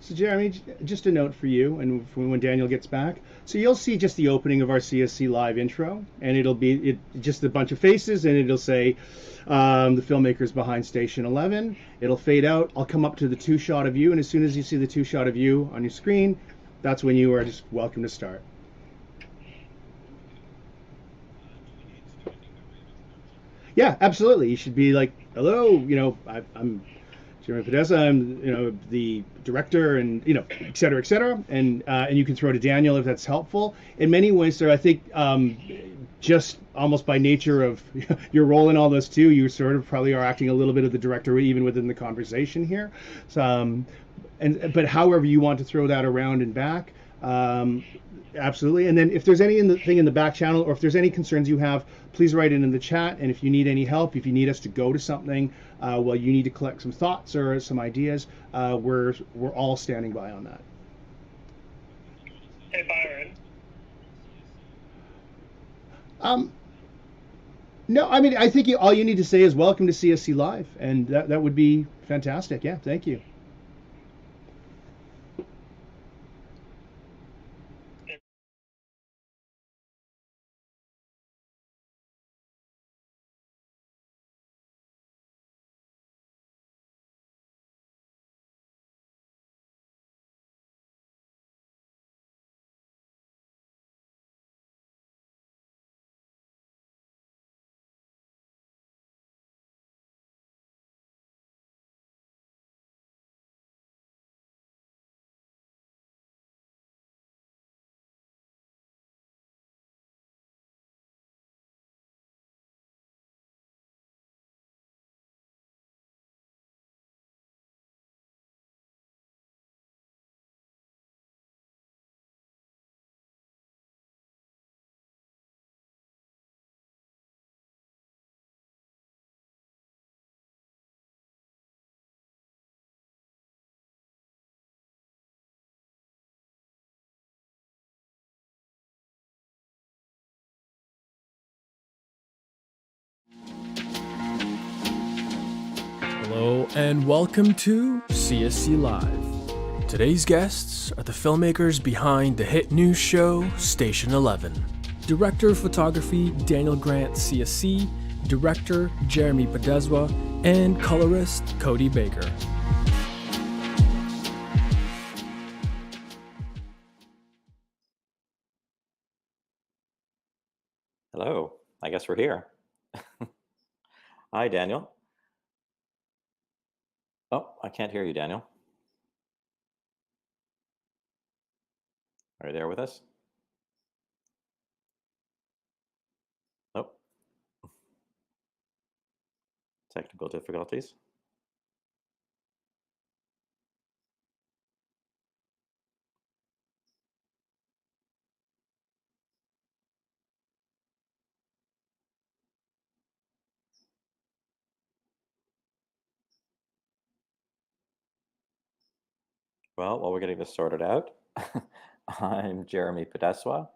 So Jeremy, just a note for you, and for when Daniel gets back. So you'll see just the opening of our CSC live intro, and it'll be just a bunch of faces, and it'll say the filmmakers behind Station 11. It'll fade out. I'll come up to the two shot of you, and as soon as you see the two shot of you on your screen, that's when you are just welcome to start. Yeah, absolutely. You should be like, hello, I'm Jeremy Podesta. I'm, the director, and et cetera, et cetera. And you can throw to Daniel if that's helpful. In many ways, sir, I think just almost by nature of your role in all this too, you sort of probably are acting a little bit of the director even within the conversation here. So, but however you want to throw that around and back, absolutely. And then if there's anything in the back channel, or if there's any concerns you have, please write it in the chat. And if you need any help, if you need us to go to something, well, you need to collect some thoughts or some ideas, we're all standing by on that. Hey, Byron. Um, no, I mean, I think all you need to say is welcome to CSC Live, and that would be fantastic. Yeah, thank you. Hello and welcome to CSC Live. Today's guests are the filmmakers behind the hit news show Station 11. Director of Photography Daniel Grant CSC, Director Jeremy Podeswa, and colorist Cody Baker. Hello, I guess we're here. Hi, Daniel. Oh, I can't hear you, Daniel. Are you there with us? Oh, technical difficulties. Well, while we're getting this sorted out, I'm Jeremy Podeswa,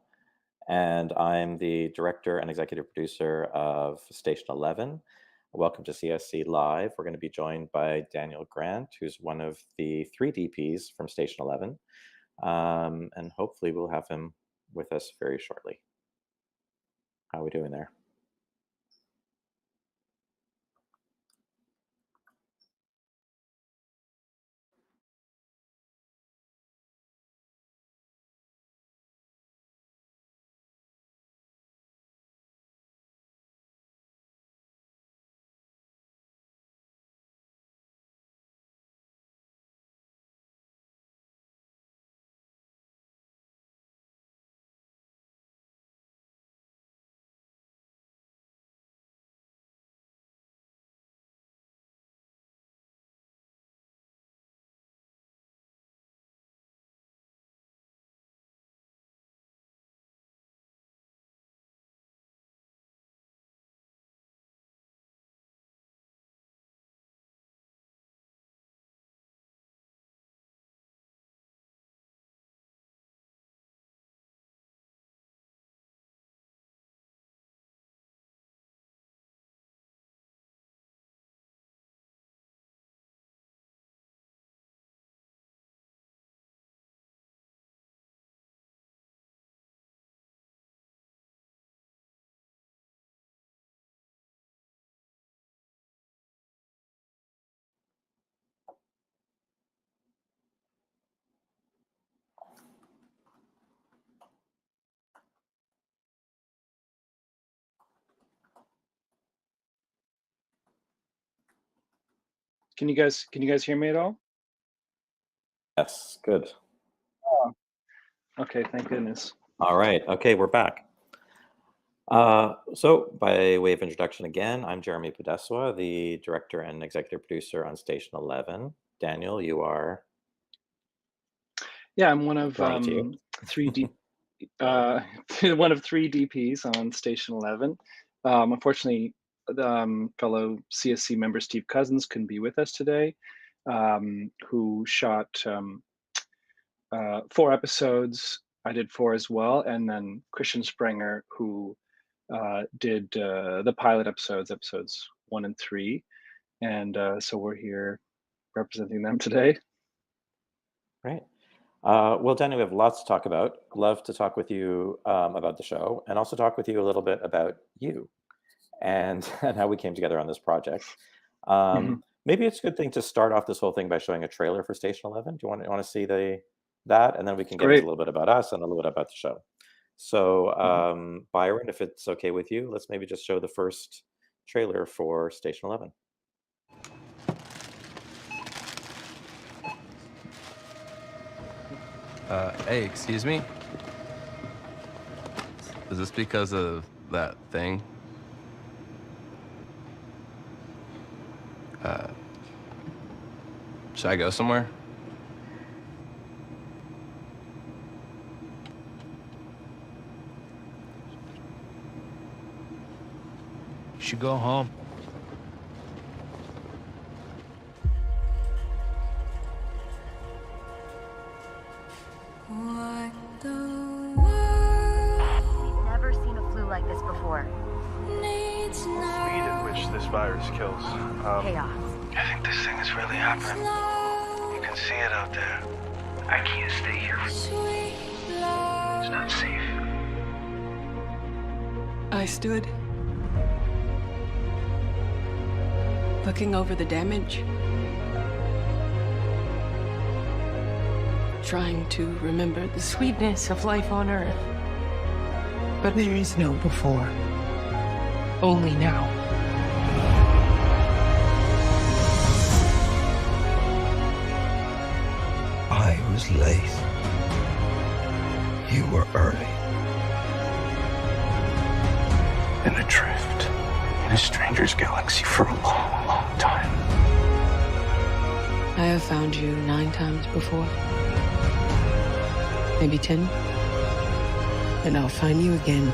and I'm the director and executive producer of Station 11. Welcome to CSC Live. We're going to be joined by Daniel Grant, who's one of the 3 DPs from Station 11, and hopefully we'll have him with us very shortly. How are we doing there? Can you guys hear me at all? Yes, good. Oh, okay, thank goodness. All right. Okay, we're back. So, by way of introduction again, I'm Jeremy Podeswa, the director and executive producer on Station 11. Daniel, you are Yeah, I'm one of throwing it to you. three D uh one of three DPs on Station 11. Unfortunately, the fellow CSC member Steve Cousins couldn't be with us today, who shot 4 episodes. I did four as well, and then Christian Sprenger, who did the pilot episodes 1 and 3, and so we're here representing them today. Great. Well, Daniel, we have lots to talk about. Love to talk with you about the show and also talk with you a little bit about you and, and how we came together on this project. Mhm. Maybe it's a good thing to start off this whole thing by showing a trailer for Station 11. Do you want to see that? And then we can get into a Great. little bit about us and a little bit about the show. So, Mhm. Byron, if it's okay with you, let's maybe just show the first trailer for Station 11. Hey, excuse me? Is this because of that thing? Uh, should I go somewhere? You should go home. What the world Never seen a flu like this before. needs speed now at which this virus kills. Chaos. I think this thing is really happening. You can see it out there. I can't stay here. sweet It's love. not safe. I stood, looking over the damage, trying to remember the sweetness of life on Earth. But there is no before, only now. I was late. You were early. Been adrift in a stranger's galaxy for a long, long time. I have found you 9 times before, maybe 10, and I'll find you again.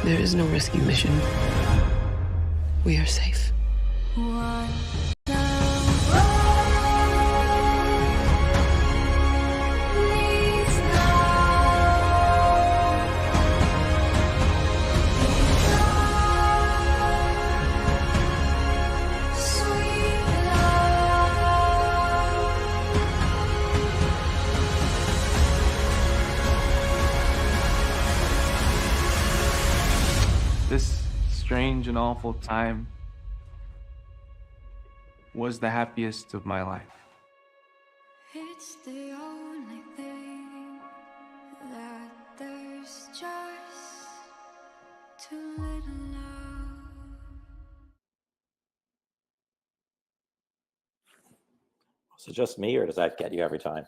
There is no rescue mission. We are safe. What the world needs now is sweet love. This strange and awful time was the happiest of my life. It's the only thing that there's just too little of. Is it just me, or does that get you every time?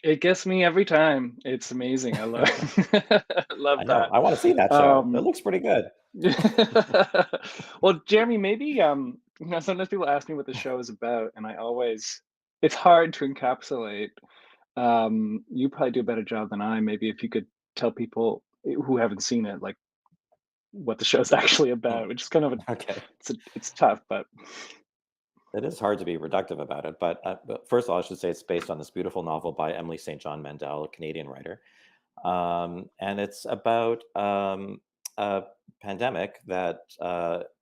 It gets me every time. It's amazing. I love I love I know. that. I want to see that show. It Um, looks pretty good. well, Jeremy, maybe sometimes people ask me what the show is about, and it's hard to encapsulate. You probably do a better job than I. Maybe if you could tell people who haven't seen it, like what the show's actually Hmm. about, which is kind of Okay. it's tough, but It is hard to be reductive about it, but first of all, I should say it's based on this beautiful novel by Emily St. John Mandel, a Canadian writer. And it's about a pandemic that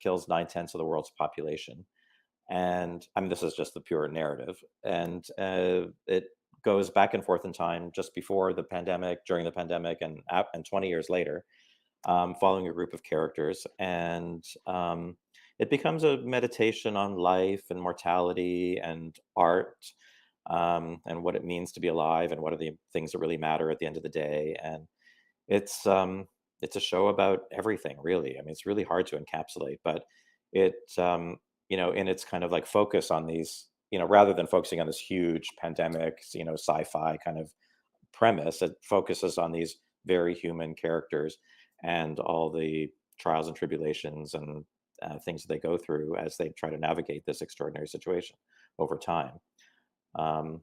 kills 9/10 of the world's population. And I mean, this is just the pure narrative. And it goes back and forth in time, just before the pandemic, during the pandemic, and 20 years later, following a group of characters. And it becomes a meditation on life and mortality and art, and what it means to be alive and what are the things that really matter at the end of the day. And it's it's a show about everything, really. I mean, it's really hard to encapsulate, but it in its kind of like focus on these, rather than focusing on this huge pandemic, sci-fi kind of premise, it focuses on these very human characters and all the trials and tribulations and things that they go through as they try to navigate this extraordinary situation over time. Um,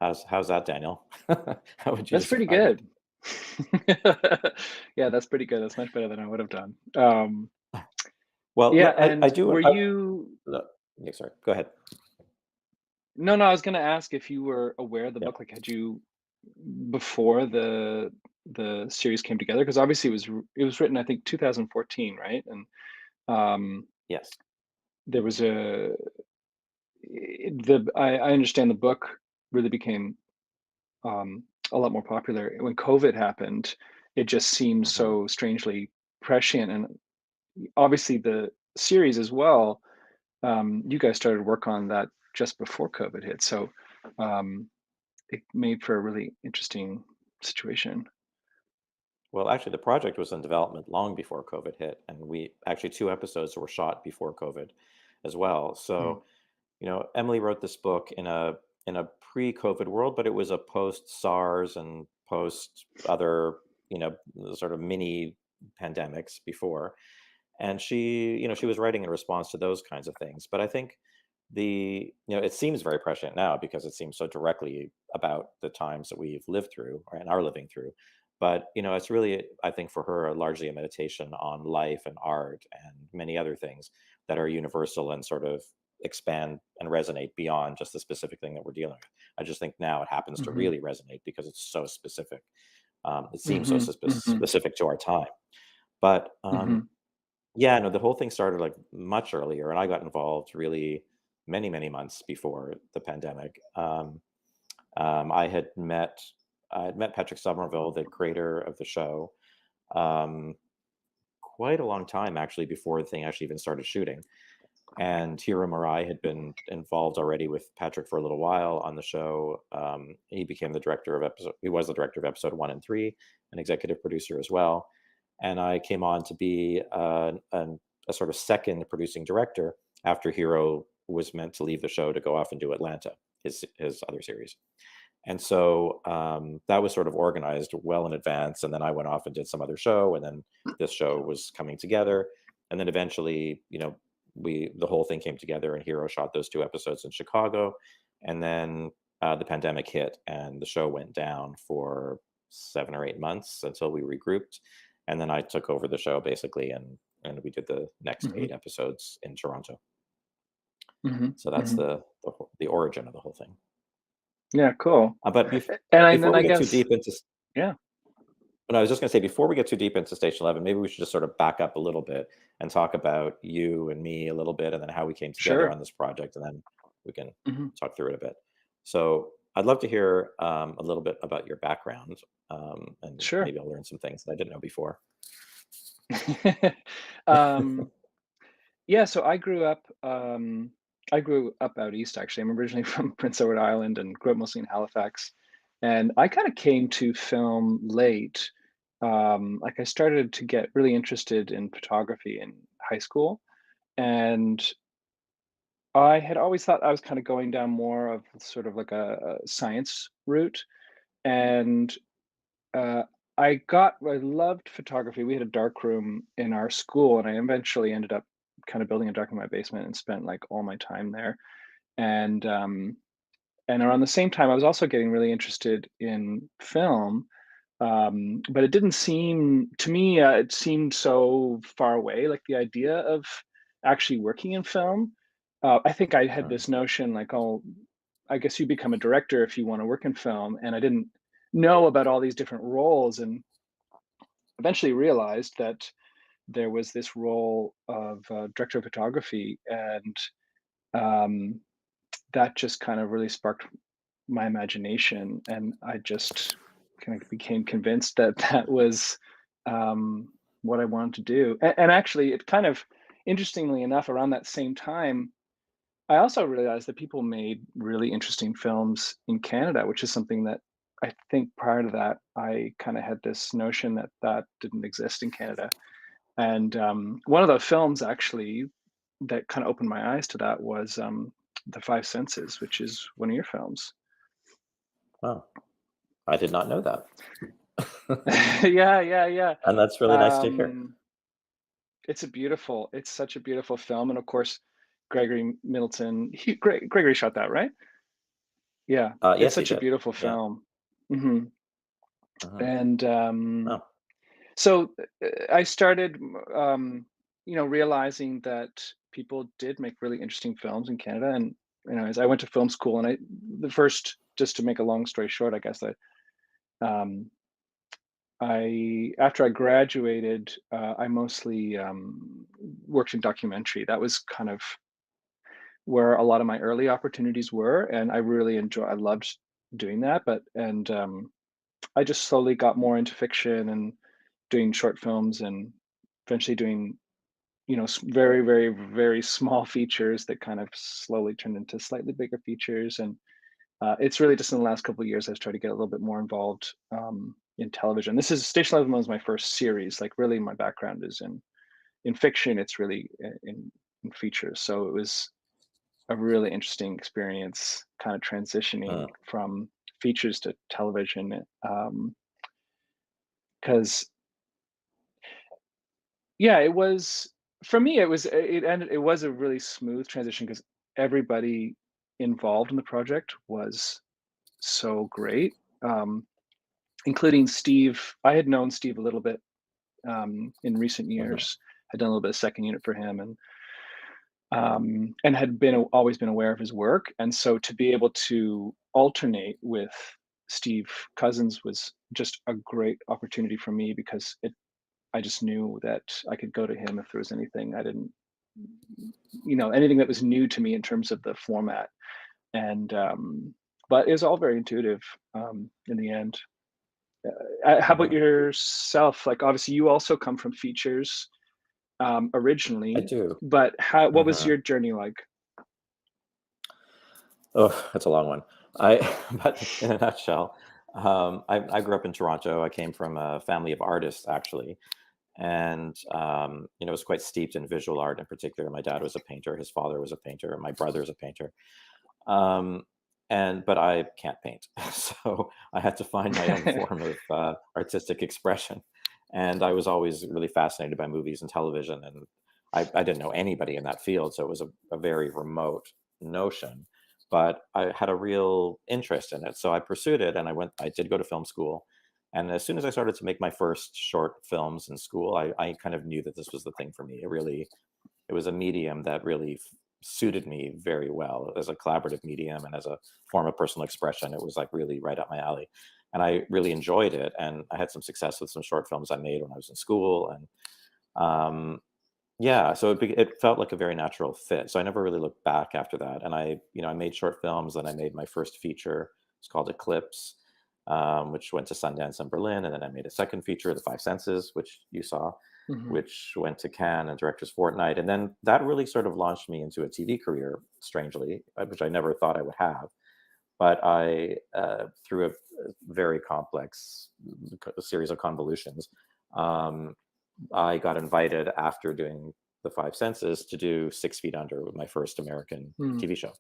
how's that, Daniel? How would you That's pretty describe good. Yeah, that's pretty good. That's much better than I would have done. Well, Yeah, I and do. were you? Yeah, sorry. Go ahead. No, I was going to ask if you were aware of the Yeah. book. Like, had you before the series came together? Because obviously it was written, I think, 2014, right? And Yes. there was I understand the book really became a lot more popular when COVID happened. It just seemed Mhm. so strangely prescient, and obviously the series as well. You guys started work on that just before COVID hit, so it made for a really interesting situation. Well, actually, the project was in development long before COVID hit, and we actually 2 episodes were shot before COVID as well. Mm. So, Emily wrote this book in a pre-COVID world, but it was a post-SARS and post other, sort of mini pandemics before. And she was writing in response to those kinds of things. But I think it seems very prescient now because it seems so directly about the times that we've lived through and are living through. But it's really, I think, for her largely a meditation on life and art and many other things that are universal and sort of expand and resonate beyond just the specific thing that we're dealing with. I just think now it happens to Mhm. really resonate because it's so specific. It seems so Mhm. Mhm. specific to our time. But Mhm. yeah, no, the whole thing started like much earlier, and I got involved really many, many months before the pandemic. I had met Patrick Somerville, the creator of the show, um, quite a long time actually before the thing actually even started shooting. And Hiro Murai had been involved already with Patrick for a little while on the show. He became the director of episode. He was the director of episode 1 and 3, an executive producer as well. And I came on to be a sort of second producing director after Hiro was meant to leave the show to go off and do Atlanta, his other series. And so that was sort of organized well in advance. And then I went off and did some other show, and then this show was coming together. And then eventually, the whole thing came together, and Hero shot those 2 episodes in Chicago. And then the pandemic hit, and the show went down for 7 or 8 months until we regrouped. And then I took over the show basically, and we did the next Mhm. 8 episodes in Toronto. Mhm. So that's Mhm. the origin of the whole thing. Yeah, cool. But And before then we I get too guess, deep into yeah, But I was just going to say, before we get too deep into Station 11, maybe we should just sort of back up a little bit and talk about you and me a little bit, and then how we came together sure. on this project, and then we can Mhm. talk through it a bit. So I'd love to hear a little bit about your background, and Sure. maybe I'll learn some things that I didn't know before. Um, yeah, so I grew up out east actually. I'm originally from Prince Edward Island and grew up mostly in Halifax. And I kind of came to film late. Like I started to get really interested in photography in high school, and I had always thought I was kind of going down more of sort of like a science route. And uh, I loved photography. We had a dark room in our school, and I eventually ended up kind of building a dark room in my basement and spent like all my time there. And and around the same time, I was also getting really interested in film, but it didn't seem to me. It seemed so far away. Like the idea of actually working in film. I think I had Mm, this notion like, oh, I guess you become a director if you want to work in film, and I didn't know about all these different roles, and eventually realized that there was this role of director of photography, and um, that just kind of really sparked my imagination, and I just kind of became convinced that that was what I wanted to do. And actually, it kind of, interestingly enough, around that same time, I also realized that people made really interesting films in Canada, which is something that I think prior to that, I kind of had this notion that that didn't exist in Canada. And one of the films actually that kind of opened my eyes to that was The Five Senses, which is one of your films. Oh, I did not know that. Yeah. And that's really nice to hear. It's such a beautiful film, and of course, Gregory Middleton. Gregory shot that, right? Yeah, it's Yes, he such a did. beautiful Yeah. film. hmm Mhm. And Oh, so I started, realizing that people did make really interesting films in Canada. And as I went to film school, and just to make a long story short, I guess um, I after I graduated, I mostly worked in documentary. That was kind of where a lot of my early opportunities were, and I loved doing that. And I just slowly got more into fiction and doing short films, and eventually doing very, very, very small features that kind of slowly turned into slightly bigger features. And it's really just in the last couple of years I've started to get a little bit more involved in television. This is Station 11 was my first series. Like, really, my background is in fiction. It's really in features. So it was a really interesting experience, kind of transitioning from features to television. Because yeah, it was for me. It was a really smooth transition because everybody involved in the project was so great, including Steve. I had known Steve a little bit in recent years. Had done a little bit of second unit for him, and had always been aware of his work. And so to be able to alternate with Steve Cousins was just a great opportunity for me, because I just knew that I could go to him if there was anything I didn't, anything that was new to me in terms of the format. And but it was all very intuitive in the end. How about yourself? Like, obviously, you also come from features I originally, do. but what was your journey like? Oh, that's a long one. But in a nutshell, I grew up in Toronto. I came from a family of artists, actually, and was quite steeped in visual art in particular. My dad was a painter, his father was a painter, and my brother's a painter. But I can't paint, so I had to find my own form of artistic expression. And I was always really fascinated by movies and television, and I didn't know anybody in that field, so it was a very remote notion. But I had a real interest in it, so I pursued it, and I did go to film school. And as soon as I started to make my first short films in school, I kind of knew that this was the thing for me. It was a medium that really suited me very well as a collaborative medium and as a form of personal expression. It was like really right up my alley, and I really enjoyed it. And I had some success with some short films I made when I was in school, and yeah, so it felt like a very natural fit. So I never really looked back after that. And I made short films. Then I made my first feature. It's called Eclipse, which went to Sundance and Berlin. And then I made a second feature, The Five Senses, which you saw, which went to Cannes and Directors Fortnight. And then that really sort of launched me into a TV career, strangely, which I never thought I would have. But through a very complex series of convolutions, I got invited after doing The Five Senses to do 6 Feet Under, with my first American TV show,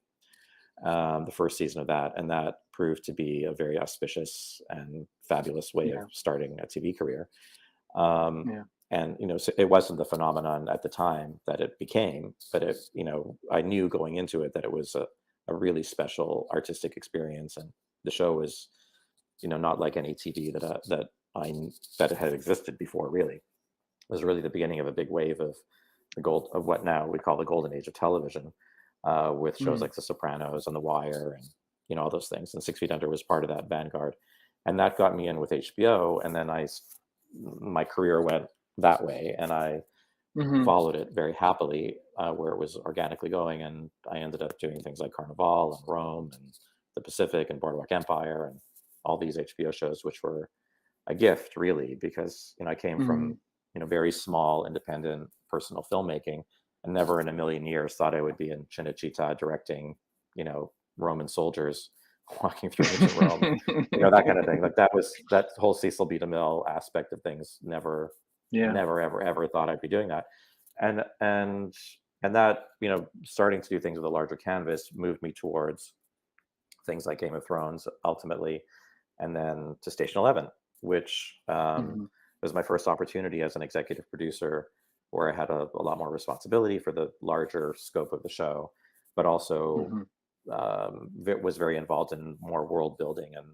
the first season of that. And that proved to be a very auspicious and fabulous way of starting a TV career. And, so it wasn't the phenomenon at the time that it became, but I knew going into it that it was a really special artistic experience. And the show was, not like any TV that had existed before, really. It was really the beginning of a big wave of what now we call the golden age of television, with shows like The Sopranos and The Wire and, all those things. And 6 Feet Under was part of that vanguard. And that got me in with HBO. And then my career went that way, and I followed it very happily, where it was organically going. And I ended up doing things like Carnival and Rome and The Pacific and Boardwalk Empire and all these HBO shows, which were a gift, really, because I came from very small independent personal filmmaking, and never in a million years thought I would be in Cinecittà directing Roman soldiers walking through ancient Rome, that kind of thing. Like that whole Cecil B. DeMille aspect of things. Never ever thought I'd be doing that. And And that, starting to do things with a larger canvas moved me towards things like Game of Thrones ultimately, and then to Station 11, which was my first opportunity as an executive producer, where I had a lot more responsibility for the larger scope of the show, but also was very involved in more world building and,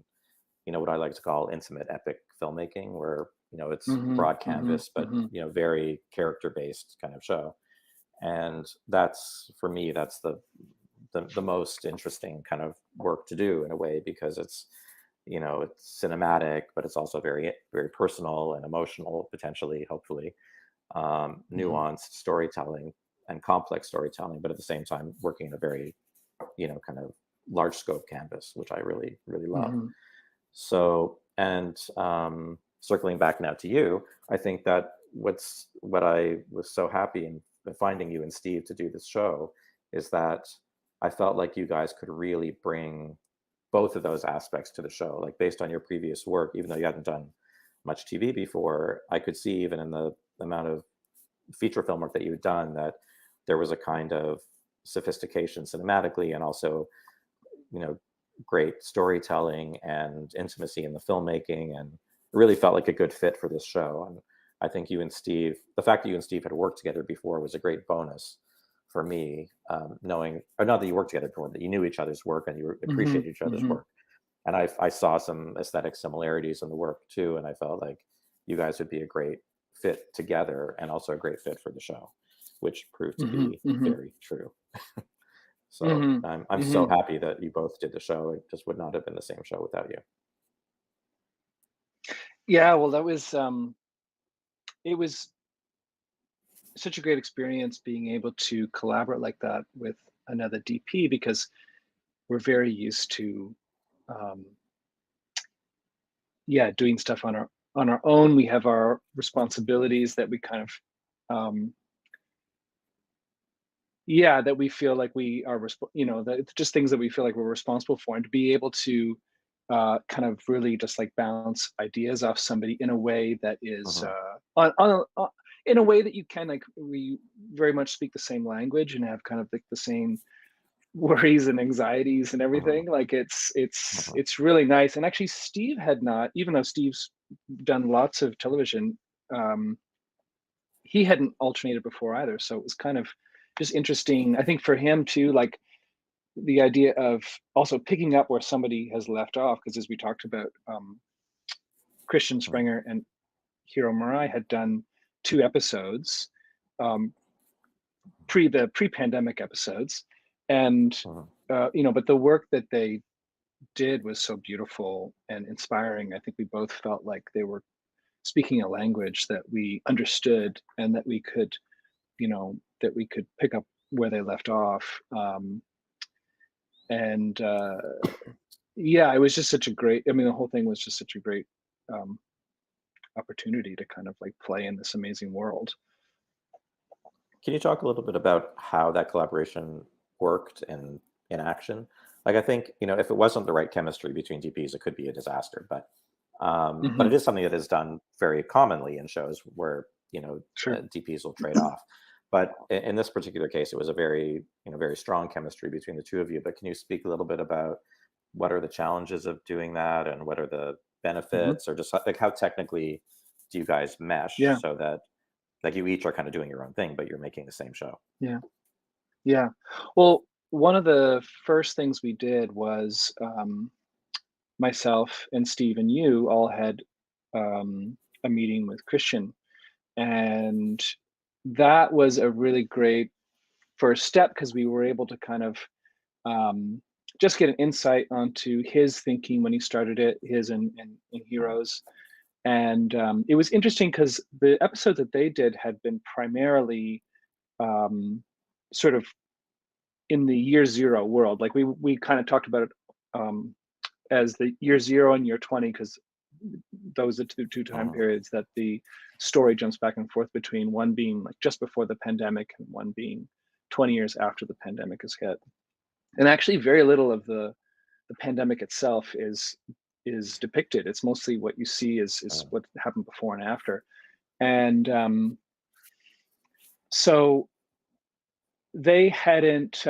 what I like to call intimate epic filmmaking, where, it's broad canvas, but, very character based kind of show. And that's, for me, that's the most interesting kind of work to do in a way, because it's, it's cinematic, but it's also very, very personal and emotional, potentially, hopefully, nuanced storytelling and complex storytelling, but at the same time working in a very, kind of large scope canvas, which I really, really love. So, and circling back now to you, I think that what I was so happy in finding you and Steve to do this show is that I felt like you guys could really bring both of those aspects to the show. Like, based on your previous work, even though you hadn't done much TV before, I could see even in the amount of feature film work that you've done that there was a kind of sophistication cinematically, and also, great storytelling and intimacy in the filmmaking, and it really felt like a good fit for this show. And I think the fact that you and Steve had worked together before was a great bonus for me, knowing, or not that you worked together before, that you knew each other's work and you appreciated each other's work. And I saw some aesthetic similarities in the work too, and I felt like you guys would be a great fit together, and also a great fit for the show, which proved to be very true. So I'm so happy that you both did the show. It just would not have been the same show without you. Yeah, well, that was it was such a great experience being able to collaborate like that with another DP, because we're very used to doing stuff on our own. We have our responsibilities that we kind of that we feel like we are that it's just things that we feel like we're responsible for, and to be able to kind of really just like bounce ideas off somebody in a way that is in a way that you can, like, we very much speak the same language and have kind of like the same worries and anxieties and everything. Like, it's really nice. And actually, Steve had not, even though Steve's done lots of television, he hadn't alternated before either, so it was kind of just interesting, I think, for him too, like the idea of also picking up where somebody has left off, because as we talked about, Christian Springer and Hiro Murai had done 2 episodes, pre-pandemic episodes, and but the work that they did was so beautiful and inspiring. I think we both felt like they were speaking a language that we understood, and that we could pick up where they left off. It was just such a great, the whole thing was just such a great opportunity to kind of like play in this amazing world. Can you talk a little bit about how that collaboration worked in action? Like, I think, if it wasn't the right chemistry between DPs, it could be a disaster, but it is something that is done very commonly in shows where, DPs will trade off. But in this particular case, it was a very, very strong chemistry between the two of you. But can you speak a little bit about what are the challenges of doing that, and what are the benefits, or just like how technically do you guys mesh so that, like, you each are kind of doing your own thing, but you're making the same show? Yeah. Well, one of the first things we did was myself and Steve and you all had a meeting with Christian, and that was a really great first step, because we were able to kind of just get an insight onto his thinking when he started it, his and Heroes. And it was interesting because the episodes that they did had been primarily sort of in the year 0 world. Like, we kind of talked about it as the year 0 and year 20, because those are two time periods that the story jumps back and forth between, one being like just before the pandemic and one being 20 years after the pandemic has hit. And actually very little of the pandemic itself is depicted. It's mostly what you see is what happened before and after. And so they hadn't,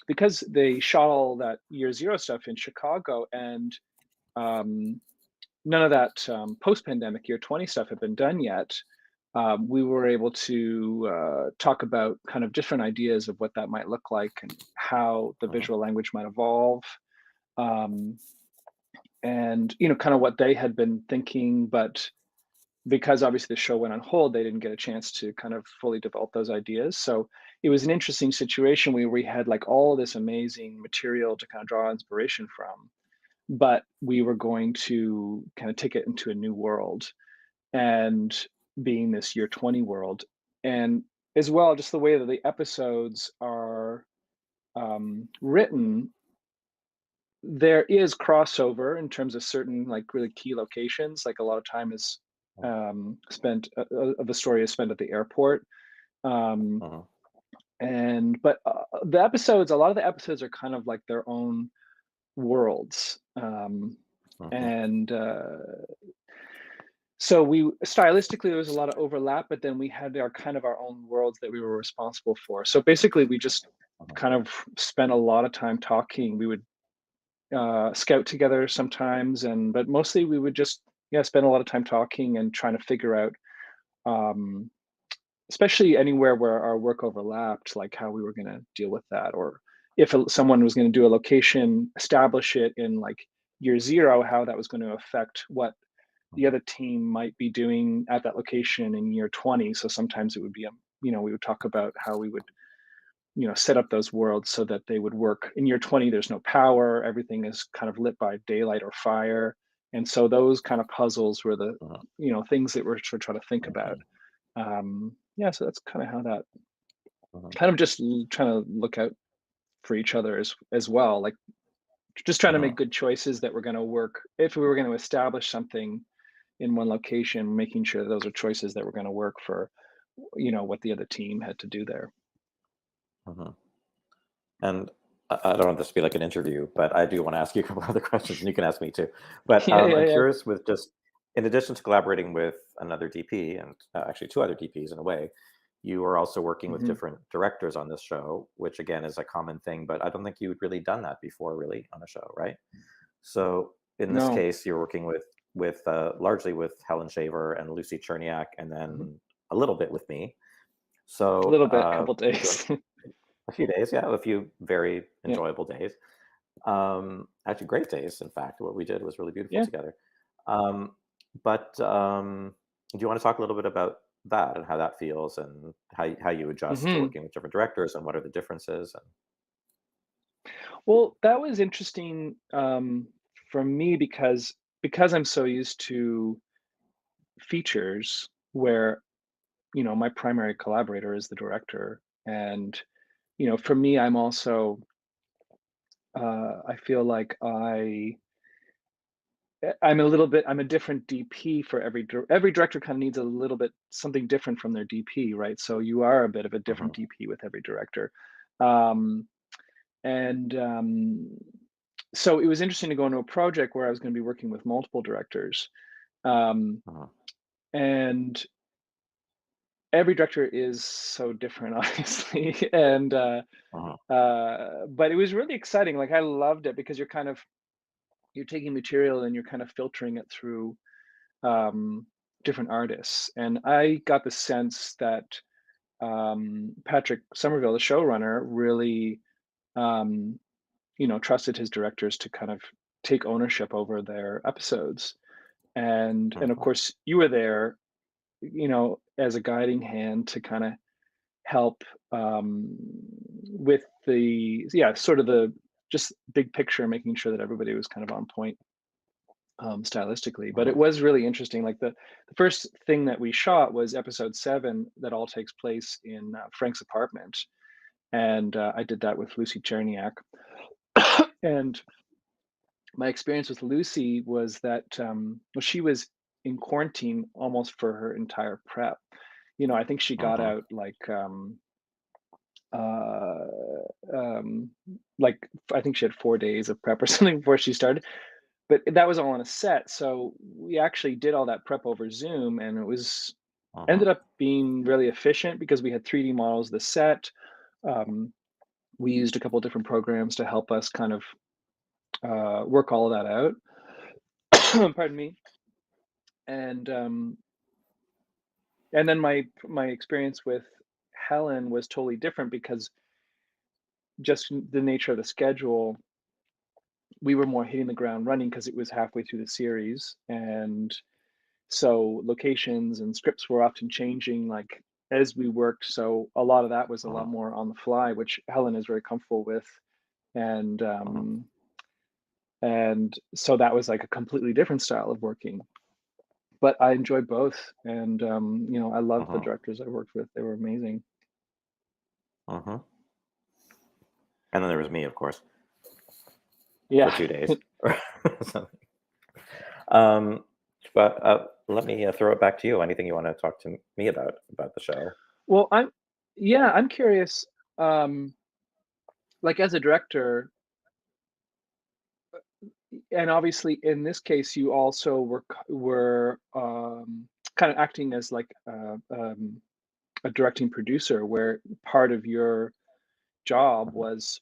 because they shot all that Year Zero stuff in Chicago, and um, none of that post-pandemic Year 20 stuff had been done yet. We were able to talk about kind of different ideas of what that might look like and how the visual language might evolve. And kind of what they had been thinking, but because obviously the show went on hold, they didn't get a chance to kind of fully develop those ideas. So it was an interesting situation where we had like all this amazing material to kind of draw inspiration from, but we were going to kind of take it into a new world, and being this Year 20 world. And as well, just the way that the episodes are written, there is crossover in terms of certain like really key locations. Like a lot of time is spent of the story is spent at the airport. And but the episodes, a lot of the episodes are kind of like their own worlds. And so we stylistically there was a lot of overlap, but then we had our kind of our own worlds that we were responsible for. So basically we just kind of spent a lot of time talking. We would scout together sometimes, but mostly we would just spend a lot of time talking and trying to figure out, especially anywhere where our work overlapped, like how we were going to deal with that, or if someone was going to do a location, establish it in like Year Zero, how that was going to affect what the other team might be doing at that location in Year 20. So sometimes it would be we would talk about how we would set up those worlds so that they would work. In Year 20, there's no power. Everything is kind of lit by daylight or fire. And so those kind of puzzles were the, things that we're trying to think about. So that's kind of how that kind of just trying to look out for each other as well. Like just trying to make good choices that were going to work. If we were going to establish something in one location, making sure those are choices that were going to work for, what the other team had to do there. And I don't want this to be like an interview, but I do want to ask you a couple other questions, and you can ask me too. But I'm curious, with just in addition to collaborating with another DP and actually two other DPs in a way, you are also working with different directors on this show, which again is a common thing, but I don't think you'd really done that before really on a show, right? So in this case, you're working with largely with Helen Shaver and Lucy Cherniak, and then a little bit with me. So a little bit, a couple days. A few days, a few very enjoyable days. Actually, great days. In fact, what we did was really beautiful together. But do you want to talk a little bit about that and how that feels, and how you adjust to working with different directors, and what are the differences? Well, that was interesting for me because I'm so used to features where my primary collaborator is the director, and for me, I'm also I feel like I'm a different DP for every director. Kind of needs a little bit something different from their DP, right? So you are a bit of a different DP with every director. So it was interesting to go into a project where I was going to be working with multiple directors. And every director is so different, obviously. And but it was really exciting. Like I loved it because you're taking material and you're kind of filtering it through different artists. And I got the sense that Patrick Somerville, the showrunner, really trusted his directors to kind of take ownership over their episodes. And of course you were there, as a guiding hand to kind of help with the sort of the just big picture, making sure that everybody was kind of on point stylistically. But it was really interesting. Like the first thing that we shot was episode 7 that all takes place in Frank's apartment, and I did that with Lucy Cherniak. And my experience with Lucy was that she was in quarantine almost for her entire prep. I think she got out like I think she had 4 days of prep or something before she started, but that was all on a set. So we actually did all that prep over Zoom, and it was ended up being really efficient because we had 3D models of the set. we used a couple different programs to help us kind of work all of that out. Pardon me. And and then my experience with Helen was totally different because just the nature of the schedule, we were more hitting the ground running because it was halfway through the series, and so locations and scripts were often changing like as we worked. So a lot of that was a lot more on the fly, which Helen is very comfortable with, and and so that was like a completely different style of working. But I enjoy both, and I love the directors I worked with; they were amazing. And then there was me, of course, Yeah. for 2 days. But let me throw it back to you. Anything you want to talk to me about the show? Well, I'm curious. Like as a director, and obviously in this case, you also were kind of acting as like a directing producer, where part of your job was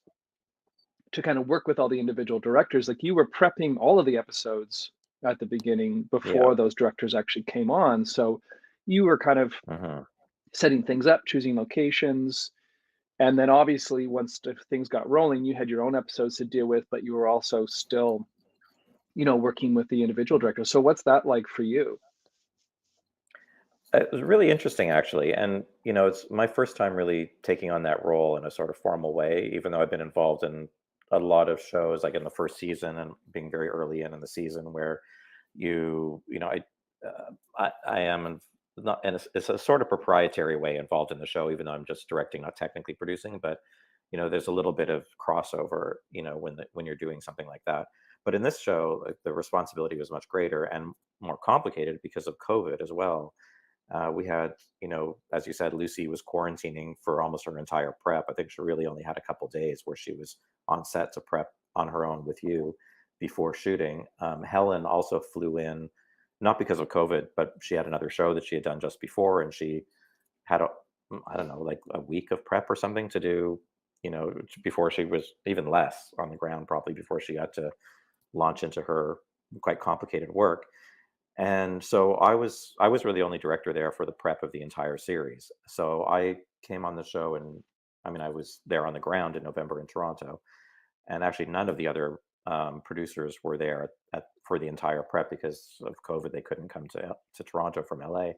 to kind of work with all the individual directors. Like you were prepping all of the episodes at the beginning before those directors actually came on. So you were kind of setting things up, choosing locations. And then obviously once things got rolling, you had your own episodes to deal with, but you were also still, working with the individual directors. So what's that like for you? It was really interesting, actually. And, it's my first time really taking on that role in a sort of formal way, even though I've been involved in a lot of shows, like in the first season and being very early in the season where I am not, and it's a sort of proprietary way involved in the show, even though I'm just directing, not technically producing, but, there's a little bit of crossover, when you're doing something like that. But in this show, like, the responsibility was much greater and more complicated because of COVID as well. We had, as you said, Lucy was quarantining for almost her entire prep. I think she really only had a couple days where she was on set to prep on her own with you before shooting. Helen also flew in, not because of COVID, but she had another show that she had done just before, and she had I don't know, like a week of prep or something to do, before she was even less on the ground, probably before she had to launch into her quite complicated work. And so I was really the only director there for the prep of the entire series. So I came on the show, and I was there on the ground in November in Toronto, and actually none of the other producers were there for the entire prep because of COVID. They couldn't come to Toronto from LA.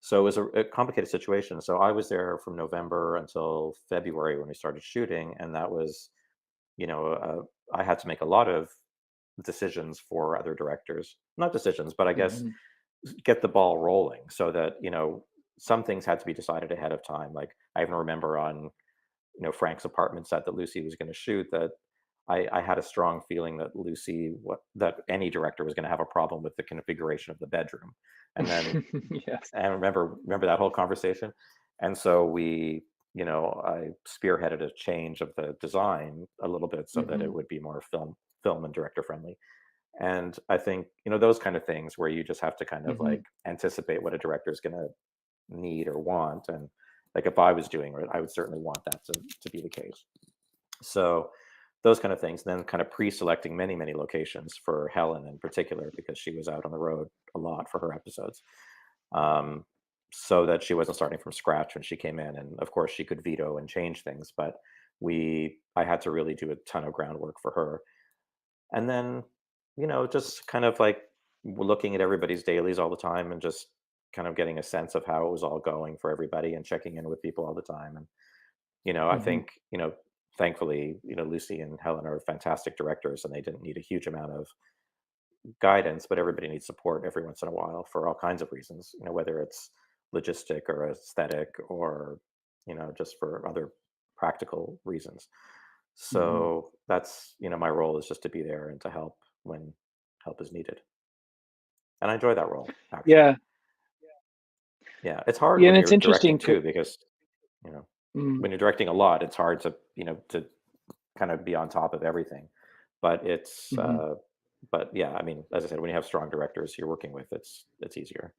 So it was a complicated situation. So I was there from November until February when we started shooting, and that was, I had to make a lot of decisions for other directors, not decisions, but I guess get the ball rolling so that, some things had to be decided ahead of time. Like I even remember on, Frank's apartment set that Lucy was going to shoot, that I had a strong feeling that that any director was going to have a problem with the configuration of the bedroom. And then Yes. and remember that whole conversation. And so I spearheaded a change of the design a little bit so that it would be more film and director friendly. And I think, those kind of things where you just have to kind of like anticipate what a director is going to need or want. And like if I was doing it, I would certainly want that to be the case. So those kind of things. And then kind of pre-selecting many, many locations for Helen in particular, because she was out on the road a lot for her episodes. So that she wasn't starting from scratch when she came in. And of course she could veto and change things, but I had to really do a ton of groundwork for her. And then, just kind of like looking at everybody's dailies all the time and just kind of getting a sense of how it was all going for everybody and checking in with people all the time. And, I think, thankfully, Lucy and Helen are fantastic directors and they didn't need a huge amount of guidance, but everybody needs support every once in a while for all kinds of reasons, whether it's logistic or aesthetic or, just for other practical reasons. So that's, my role is just to be there and to help when help is needed. And I enjoy that role, actually. Yeah. Yeah. It's hard Yeah, when and it's you're directing interesting. too, because, when you're directing a lot, it's hard to, to kind of be on top of everything. But it's, but yeah, as I said, when you have strong directors you're working with, it's easier.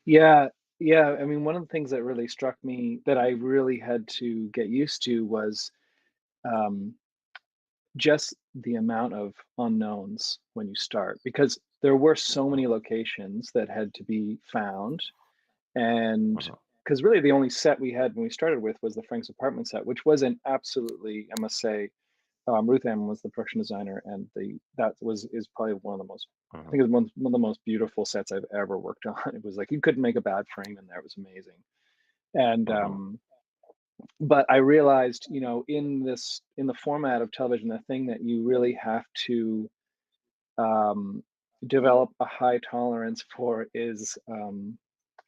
Yeah, Yeah, I mean, one of the things that really struck me that I really had to get used to was um, just the amount of unknowns when you start, because there were so many locations that had to be found. And Mhm. because really the only set we had when we started with was the Frank's apartment set, which was an absolutely, I must say, Ruth Ann was the production designer, and that was is probably one of the most, I Mhm. think it was one of the most beautiful sets I've ever worked on. It was like you couldn't make a bad frame in there. It was amazing. And Mhm. but I realized, in the format of television, the thing that you really have to um, develop a high tolerance for is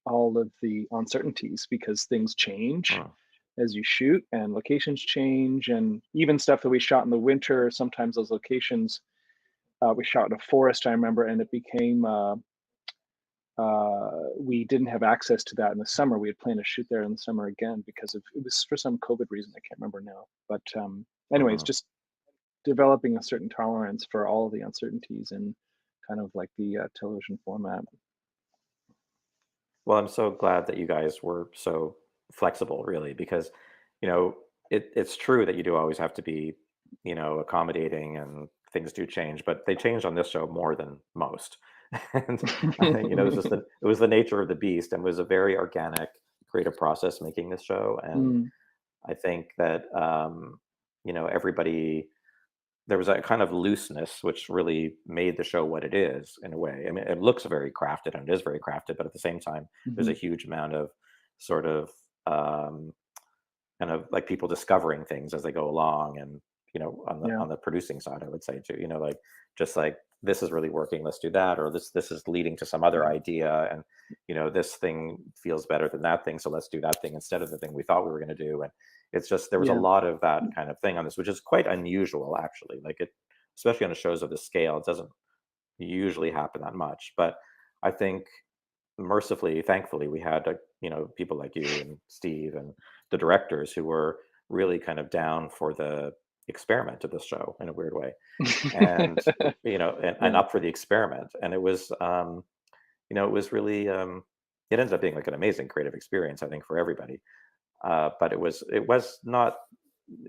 all of the uncertainties, because things change Mhm. as you shoot and locations change, and even stuff that we shot in the winter, sometimes those locations, we shot in a forest, I remember, and it became we didn't have access to that in the summer. We had planned to shoot there in the summer again because of, it was for some COVID reason, I can't remember now. But anyways, Mhm. just developing a certain tolerance for all the uncertainties in kind of like the television format. Well, I'm so glad that you guys were so flexible, really, because, you know, it's true that you do always have to be, accommodating, and things do change, but they changed on this show more than most. And I think, it was the nature of the beast, and was a very organic, creative process making this show. And Mm, I think that, everybody, there was a kind of looseness which really made the show what it is in a way. I mean, it looks very crafted, and it is very crafted, but at the same time, there's a mhm. huge amount of sort of um, kind of like people discovering things as they go along, and on the Yeah, producing side, I would say too. Like, just like, this is really working, let's do that, or this is leading to some other yeah, idea, and this thing feels better than that thing, so let's do that thing instead of the thing we thought we were going to do. And it's just, there was a yeah, lot of that kind of thing on this, which is quite unusual, actually. Like, it, especially on the shows of this scale, it doesn't usually happen that much. But I think, mercifully, thankfully, we had people like you and Steve and the directors, who were really kind of down for the experiment of this show in a weird way, and and yeah, up for the experiment. And it was, it was really, it ended up being like an amazing creative experience, I think, for everybody. But it was not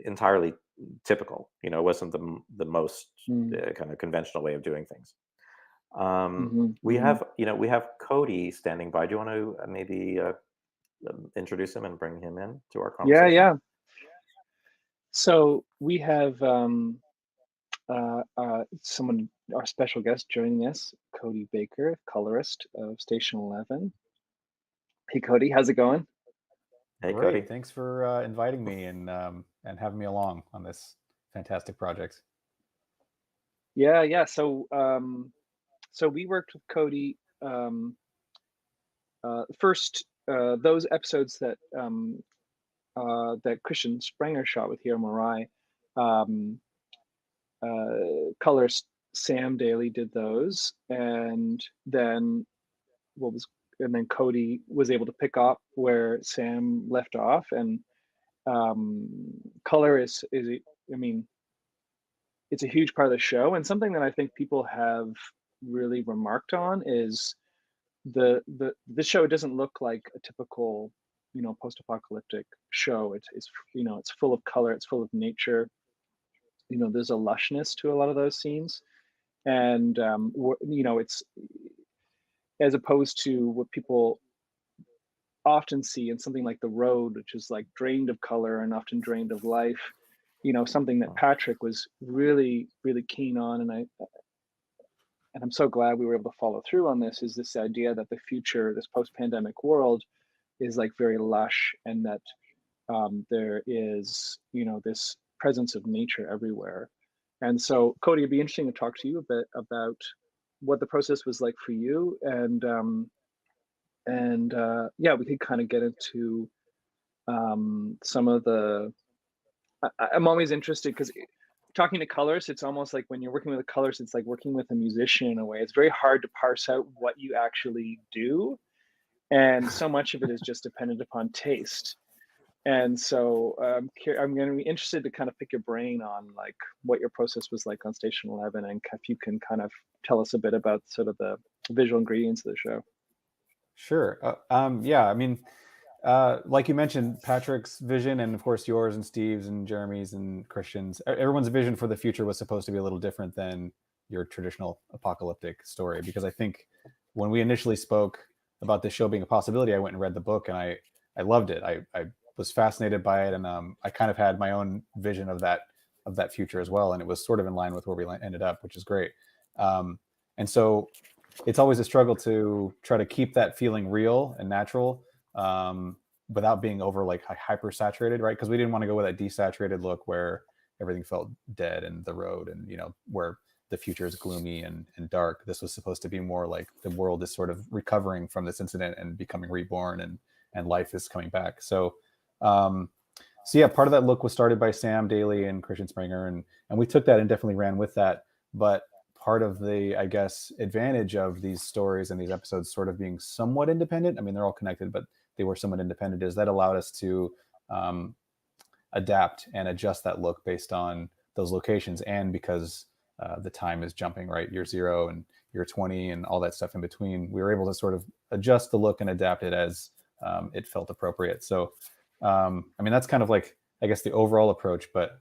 entirely typical. It wasn't the most mm, kind of conventional way of doing things. mhm, We mhm. have, we have Cody standing by. Do you want to maybe introduce him and bring him in to our Yeah, conversation? yeah. So we have someone, our special guest joining us, Cody Baker, colorist of Station 11. Hey, Cody, how's it going? Hey, Cody. Great. Thanks for inviting me and having me along on this fantastic project. Yeah, yeah. So we worked with Cody. First, those episodes that Christian Sprenger shot with Hiro Murai, um, colorist Sam Daly did those, and then what was and then Cody was able to pick up where Sam left off. And um, color I mean, it's a huge part of the show, and something that I think people have really remarked on is this show doesn't look like a typical, post-apocalyptic show. It's full of color, it's full of nature. There's a lushness to a lot of those scenes, and it's, as opposed to what people often see in something like The Road, which is like drained of color and often drained of life. Something that Patrick was really, really keen on, and I'm so glad we were able to follow through on this, is this idea that the future, this post-pandemic world, is like very lush, and that there is, this presence of nature everywhere. And so, Cody, it'd be interesting to talk to you a bit about what the process was like for you, and yeah, we could kind of get into some of the. I'm always interested because talking to colors, it's almost like when you're working with the colors, it's like working with a musician in a way. It's very hard to parse out what you actually do, and so much of it is just dependent upon taste. And so I'm going to be interested to kind of pick your brain on like what your process was like on Station 11, and if you can kind of tell us a bit about sort of the visual ingredients of the show. Sure. Yeah, I mean, like you mentioned, Patrick's vision, and of course yours and Steve's and Jeremy's and Christian's, everyone's vision for the future was supposed to be a little different than your traditional apocalyptic story. Because I think when we initially spoke about this show being a possibility, I went and read the book, and I loved it. I was fascinated by it, and I kind of had my own vision of that future as well, and it was sort of in line with where we ended up, which is great. And so it's always a struggle to try to keep that feeling real and natural, without being over like hyper saturated, right? Because we didn't want to go with that desaturated look where everything felt dead and the road, and where the future is gloomy and dark. This was supposed to be more like the world is sort of recovering from this incident and becoming reborn, and life is coming back. So yeah, part of that look was started by Sam Daly and Christian Springer, and we took that and definitely ran with that. But part of the, I guess, advantage of these stories and these episodes sort of being somewhat independent, I mean, they're all connected, but they were somewhat independent, is that allowed us to adapt and adjust that look based on those locations. And because the time is jumping, right? Year 0 and year 20 and all that stuff in between, we were able to sort of adjust the look and adapt it as it felt appropriate. So, I mean, that's kind of like, I guess, the overall approach, but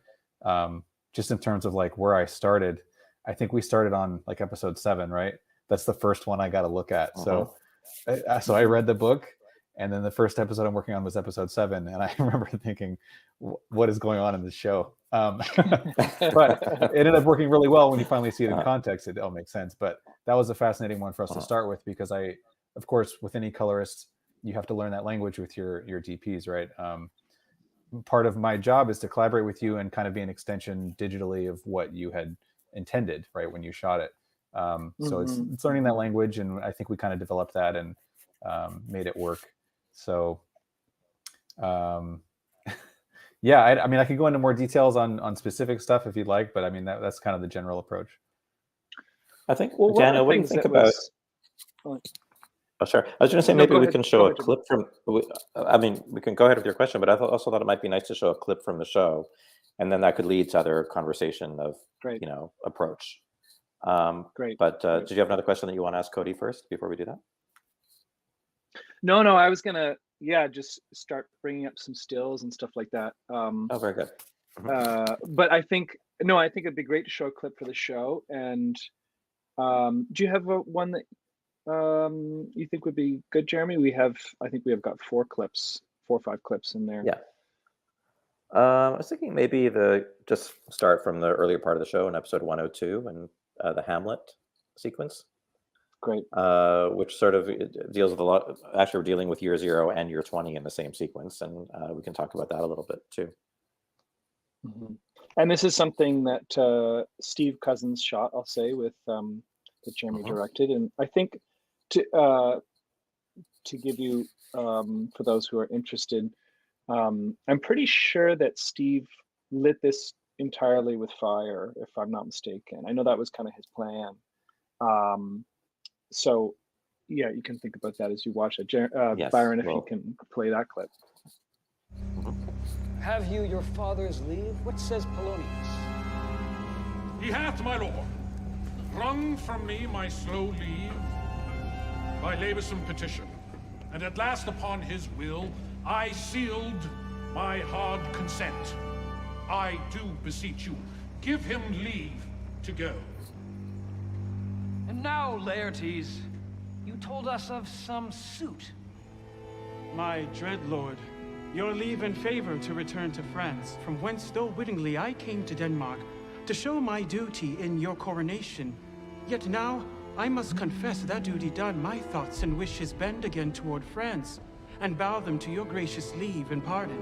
just in terms of like where I started, I think we started on like episode 7, right? That's the first one I got to look at. Uh-huh. So I read the book, and then the first episode I'm working on was episode 7. And I remember thinking, what is going on in this show? But it ended up working really well when you finally see it in context. It all makes sense. But that was a fascinating one for us to start with, because of course, with any colorist, you have to learn that language with your DPs, right? Part of my job is to collaborate with you and kind of be an extension digitally of what you had intended, right, when you shot it. So it's learning that language, and I think we kind of developed that and made it work. So yeah, I mean, I could go into more details on specific stuff if you'd like, but I mean, that's kind of the general approach. I think, Daniel, what do you think about... Oh, sure. I was going to say, maybe we can show a clip from... I mean, we can go ahead with your question, but I also thought it might be nice to show a clip from the show, and then that could lead to other conversation of, approach. Great. But did you have another question that you want to ask Cody first before we do that? No, I was going to, just start bringing up some stills and stuff like that. Oh, very good. But I think it'd be great to show a clip for the show. And do you have one that you think would be good, Jeremy? I think we have got 4 or 5 clips in there. Yeah. I was thinking maybe just start from the earlier part of the show in episode 102 and the Hamlet sequence. Great. Which sort of deals with a lot. Actually, we're dealing with year 0 and year 20 in the same sequence, and we can talk about that a little bit too. Mm-hmm. And this is something that Steve Cousins shot, I'll say, with that Jeremy directed, and I think to give you for those who are interested, I'm pretty sure that Steve lit this entirely with fire, if I'm not mistaken. I know that was kind of his plan. So, yeah, you can think about that as you watch it. Yes, Byron, if you can play that clip. Have you your father's leave? What says Polonius? He hath, my lord, wrung from me my slow leave by laboursome petition, and at last upon his will I sealed my hard consent. I do beseech you, give him leave to go. And now, Laertes, you told us of some suit. My dread lord, your leave and favor to return to France, from whence though wittingly I came to Denmark to show my duty in your coronation. Yet now I must confess that duty done, my thoughts and wishes bend again toward France, and bow them to your gracious leave and pardon.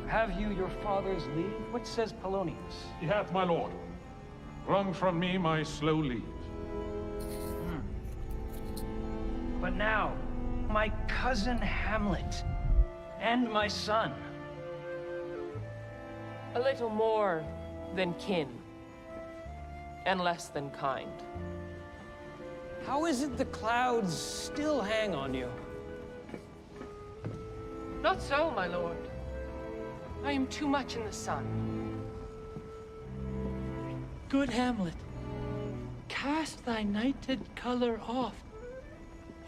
Have you your father's leave? What says Polonius? He hath, my lord, wrung from me my slow leave. But now, my cousin Hamlet, and my son. A little more than kin, and less than kind. How is it the clouds still hang on you? Not so, my lord. I am too much in the sun. Good Hamlet, cast thy nighted color off,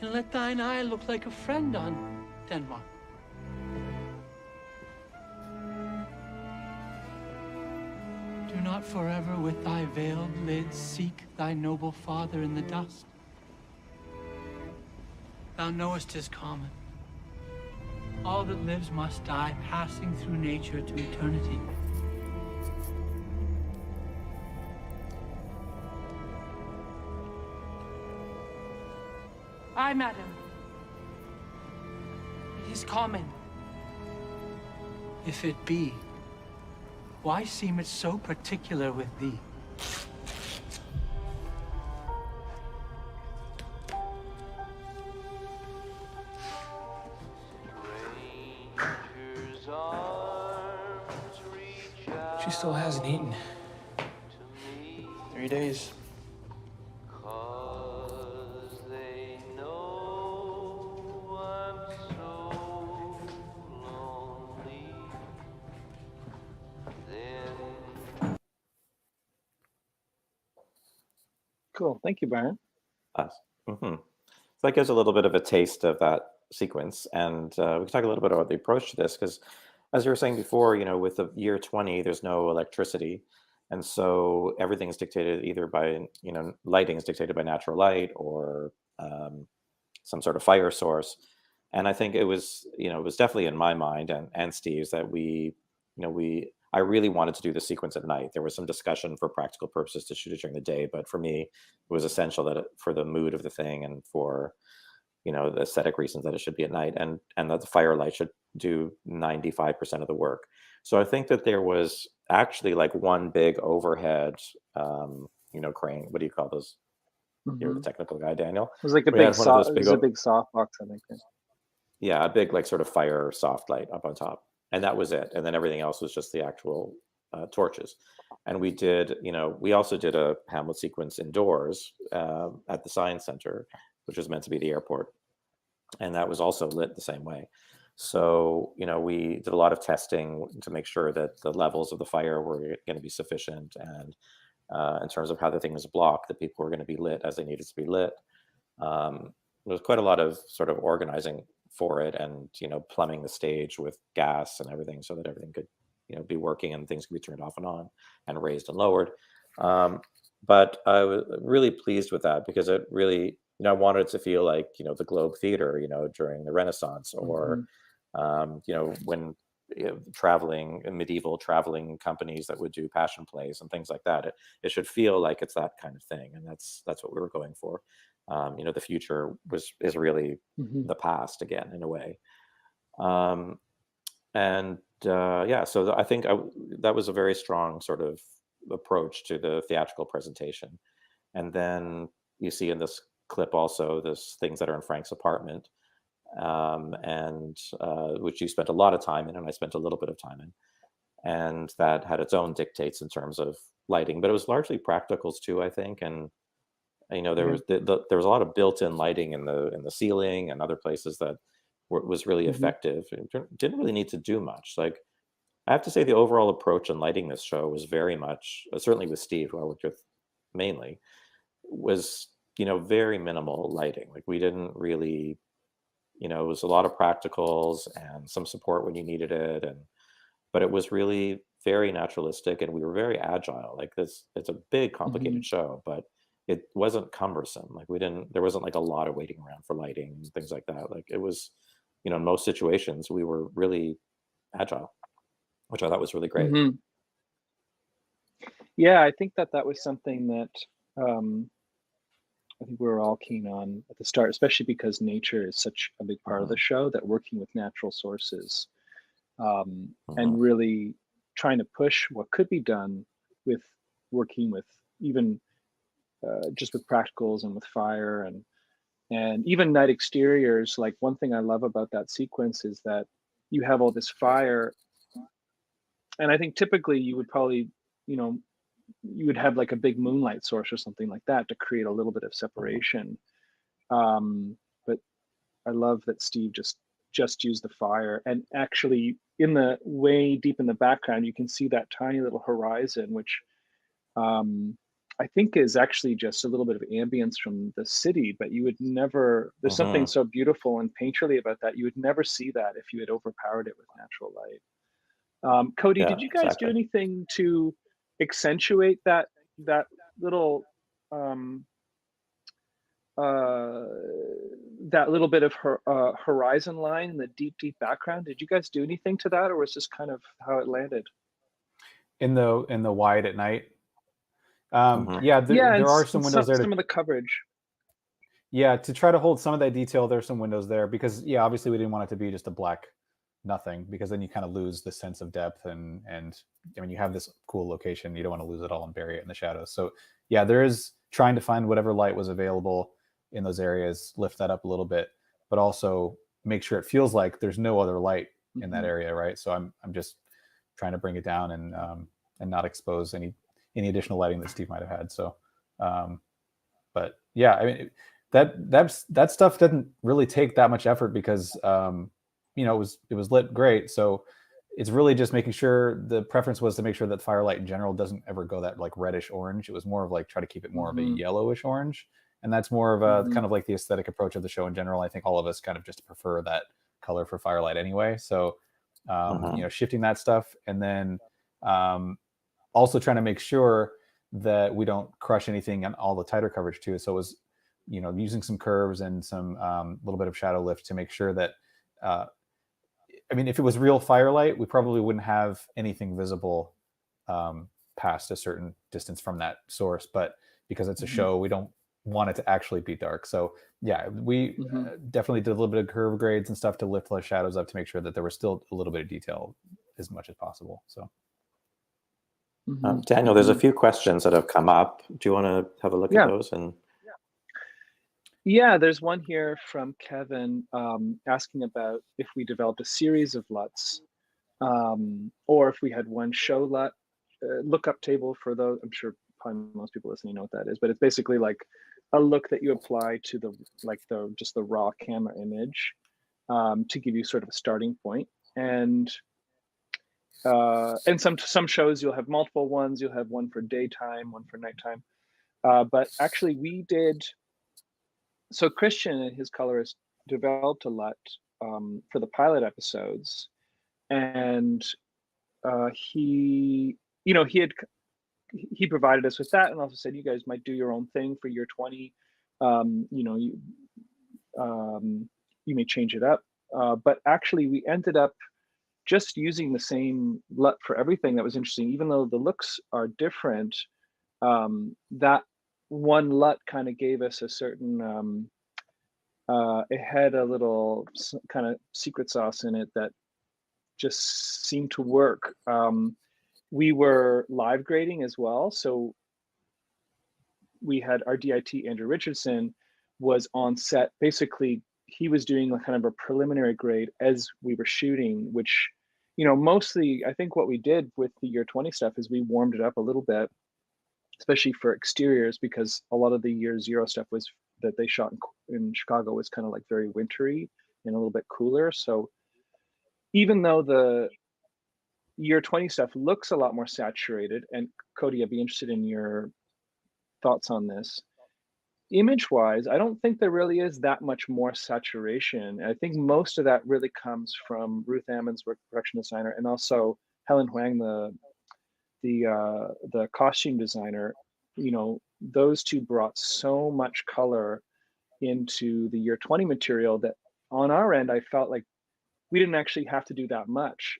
and let thine eye look like a friend on Denmark. Do not forever with thy veiled lids seek thy noble father in the dust. Thou knowest 'tis common. All that lives must die, passing through nature to eternity. Aye, madam. It is common. If it be, why seem it so particular with thee? She still hasn't eaten. 3 days. Cool. Thank you, Byron. So that gives a little bit of a taste of that sequence, and we can talk a little bit about the approach to this, because as you were saying before, with the year 20, there's no electricity, and so everything is dictated either by, lighting is dictated by natural light or some sort of fire source. And I think it was definitely in my mind and Steve's that I really wanted to do the sequence at night. There was some discussion for practical purposes to shoot it during the day, but for me, it was essential that for the mood of the thing and for the aesthetic reasons that it should be at night, and that the firelight should do 95% of the work. So I think that there was actually like one big overhead, crane. What do you call those? You're the technical guy, Daniel. It was like a We big had one of those it was a big softbox, I think. Yeah, a big like sort of fire soft light up on top, and that was it. And then everything else was just the actual torches. And we did, we also did a Hamlet sequence indoors at the Science Center, which was meant to be the airport, and that was also lit the same way. So we did a lot of testing to make sure that the levels of the fire were going to be sufficient, and in terms of how the thing was blocked, that people were going to be lit as they needed to be lit. There was quite a lot of sort of organizing for it, and plumbing the stage with gas and everything so that everything could be working and things could be turned off and on and raised and lowered. But I was really pleased with that, because it really, I wanted it to feel like the Globe Theater during the Renaissance, or when medieval traveling companies that would do passion plays and things like that. It should feel like it's that kind of thing, and that's what we were going for. The future is really the past again, in a way. So I think that was a very strong sort of approach to the theatrical presentation. And then you see in this clip also there's things that are in Frank's apartment, which you spent a lot of time in, and I spent a little bit of time in, and that had its own dictates in terms of lighting, but it was largely practicals too, I think. And there was there was a lot of built-in lighting in the ceiling and other places that was really effective. It didn't really need to do much. Like, I have to say, the overall approach in lighting this show was very much, certainly with Steve, who I worked with mainly, was very minimal lighting. Like, we didn't really, it was a lot of practicals and some support when you needed it, but it was really very naturalistic, and we were very agile. Like, it's a big, complicated show, but it wasn't cumbersome. Like, there wasn't like a lot of waiting around for lighting and things like that. Like, it was, in most situations we were really agile, which I thought was really great. Yeah, I think that was something that I think we were all keen on at the start, especially because nature is such a big part of the show, that working with natural sources and really trying to push what could be done with working with even just with practicals and with fire and even night exteriors. Like, one thing I love about that sequence is that you have all this fire, and I think typically you would probably, you would have like a big moonlight source or something like that to create a little bit of separation. But I love that Steve just used the fire, and actually in the way deep in the background, you can see that tiny little horizon, which I think is actually just a little bit of ambience from the city, but you would never, there's something so beautiful and painterly about that. You would never see that if you had overpowered it with natural light. Cody, Yeah, did you guys do exactly. anything to accentuate that little uh, that little bit of her horizon line in the deep background? Did you guys do anything to that, or was this kind of how it landed? In the wide at night. Mhm. Yeah, Yeah, there and are some windows there some of the coverage. Yeah, to try to hold some of that detail, there's some windows there because yeah, obviously we didn't want it to be just a black nothing because then you kind of lose the sense of depth and I mean you have this cool location, you don't want to lose it all and bury it in the shadows. So yeah, there is trying to find whatever light was available in those areas, lift that up a little bit, but also make sure it feels like there's no other light in that area, right? So I'm just trying to bring it down and not expose any additional lighting that Steve might have had. So but yeah, I mean that stuff didn't really take that much effort because you know it was lit great. So it's really just making sure the preference was to make sure that firelight in general doesn't ever go that like reddish orange. It was more of like try to keep it more of a yellowish orange, and that's more of a kind of like the aesthetic approach of the show in general. I think all of us kind of just prefer that color for firelight anyway. So you know, shifting that stuff, and then also trying to make sure that we don't crush anything on all the tighter coverage too. So it was, you know, using some curves and some little bit of shadow lift to make sure that I mean, if it was real firelight, we probably wouldn't have anything visible past a certain distance from that source. But because it's a show, we don't want it to actually be dark. So yeah, we definitely did a little bit of curve grades and stuff to lift those shadows up to make sure that there was still a little bit of detail as much as possible. So Daniel, there's a few questions that have come up. Do you want to have a look at those? And yeah, there's one here from Kevin asking about if we developed a series of LUTs, or if we had one show LUT. Lookup table for those. I'm sure probably most people listening know what that is, but it's basically like a look that you apply to just the raw camera image to give you sort of a starting point. And some shows you'll have multiple ones. You'll have one for daytime, one for nighttime. But actually, we did. So Christian and his colorist developed a LUT for the pilot episodes, and he provided us with that, and also said you guys might do your own thing for year 20. You may change it up, but actually we ended up just using the same LUT for everything. That was interesting, even though the looks are different. That one LUT kind of gave us a certain. It had a little kind of secret sauce in it that just seemed to work. We were live grading as well, so we had our DIT Andrew Richardson was on set. Basically, he was doing a kind of a preliminary grade as we were shooting, which, you know, mostly I think what we did with the year 20 stuff is we warmed it up a little bit, especially for exteriors, because a lot of the year 0 stuff was that they shot in Chicago was kind of like very wintry and a little bit cooler. So even though the year 20 stuff looks a lot more saturated, and Cody, I'd be interested in your thoughts on this. Image wise, I don't think there really is that much more saturation. I think most of that really comes from Ruth Ammon's work, production designer, and also Helen Huang, the costume designer. You know, those two brought so much color into the year 20 material that on our end, I felt like we didn't actually have to do that much.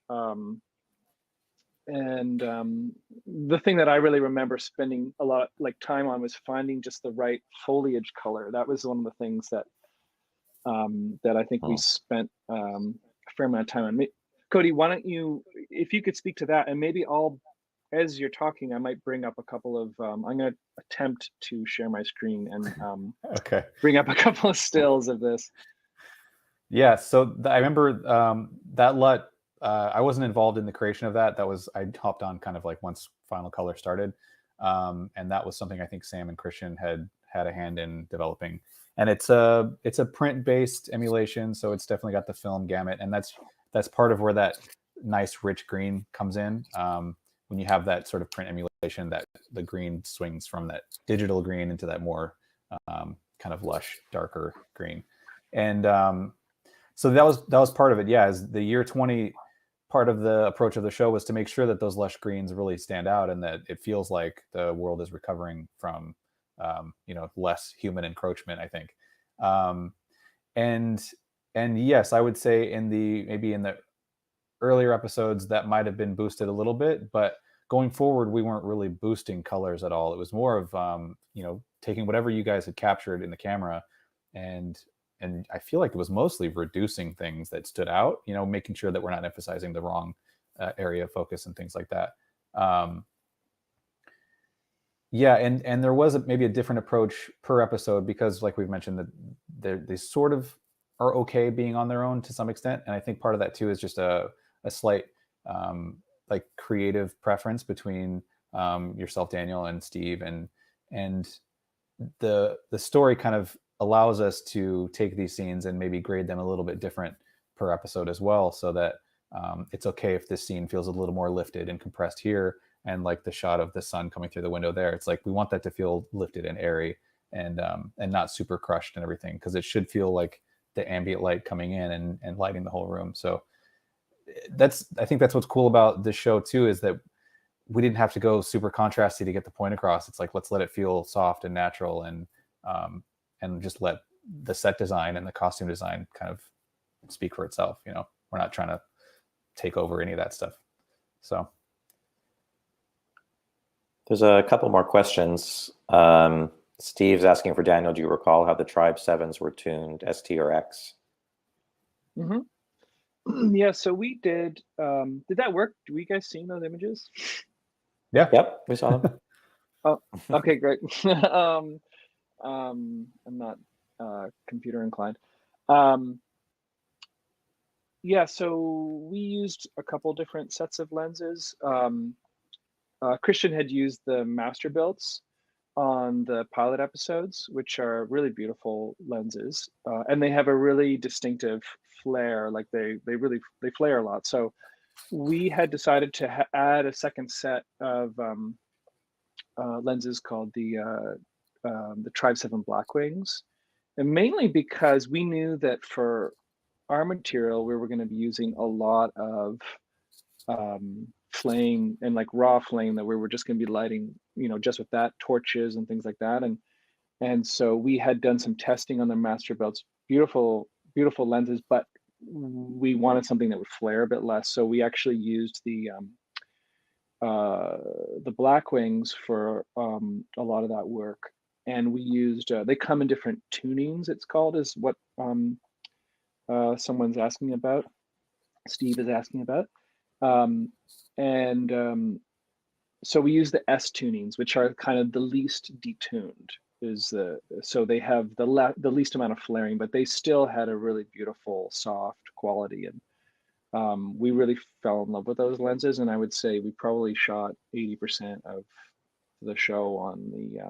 The thing that I really remember spending a lot like time on was finding just the right foliage color. That was one of the things that I think we spent a fair amount of time on. Cody, why don't you, if you could speak to that, and maybe as you're talking, I might bring up a couple of, I'm going to attempt to share my screen and bring up a couple of stills of this. Yeah, so I remember that LUT, I wasn't involved in the creation of that. I hopped on kind of like once Final Color started. And that was something I think Sam and Christian had a hand in developing. And it's a print-based emulation, so it's definitely got the film gamut. And that's part of where that nice rich green comes in. when you have that sort of print emulation, that the green swings from that digital green into that more kind of lush, darker green. And so that was part of it. Yeah, as the year 20 part of the approach of the show was to make sure that those lush greens really stand out and that it feels like the world is recovering from less human encroachment, I think. And yes, I would say maybe in the earlier episodes that might have been boosted a little bit, but going forward we weren't really boosting colors at all. It was more of taking whatever you guys had captured in the camera and I feel like it was mostly reducing things that stood out, making sure that we're not emphasizing the wrong area of focus and things like that. And there was maybe a different approach per episode because, like we've mentioned, that they sort of are okay being on their own to some extent, and I think part of that too is just a slight like creative preference between yourself, Daniel, and Steve, and the story kind of allows us to take these scenes and maybe grade them a little bit different per episode as well, so that it's okay if this scene feels a little more lifted and compressed here, and like the shot of the sun coming through the window there, it's like we want that to feel lifted and airy and not super crushed and everything, because it should feel like the ambient light coming in and lighting the whole room. So I think that's what's cool about this show too, is that we didn't have to go super contrasty to get the point across. It's like, let's let it feel soft and natural and just let the set design and the costume design kind of speak for itself. We're not trying to take over any of that stuff. So there's a couple more questions. Steve's asking for Daniel, do you recall how the Tribe 7s were tuned, ST or X? Mm-hmm. Yeah, so we did that work? Do you guys see those images? Yeah. Yep, we saw them. Oh, okay, great. I'm not computer inclined. Yeah, so we used a couple different sets of lenses. Christian had used the master builds on the pilot episodes, which are really beautiful lenses, and they have a really distinctive flare. Like they flare a lot. So we had decided to add a second set of lenses called the Tribe 7 Blackwings, and mainly because we knew that for our material we were going to be using a lot of flame and like raw flame that we were just going to be lighting, just with that, torches and things like that. And so we had done some testing on the master belts, beautiful lenses, but we wanted something that would flare a bit less. So we actually used the Blackwings for a lot of that work. And we used, they come in different tunings, it's called, is what someone's asking about. Steve is asking about. So we use the S tunings, which are kind of the least detuned. So they have the least amount of flaring, but they still had a really beautiful, soft quality. And we really fell in love with those lenses. And I would say we probably shot 80% of the show on the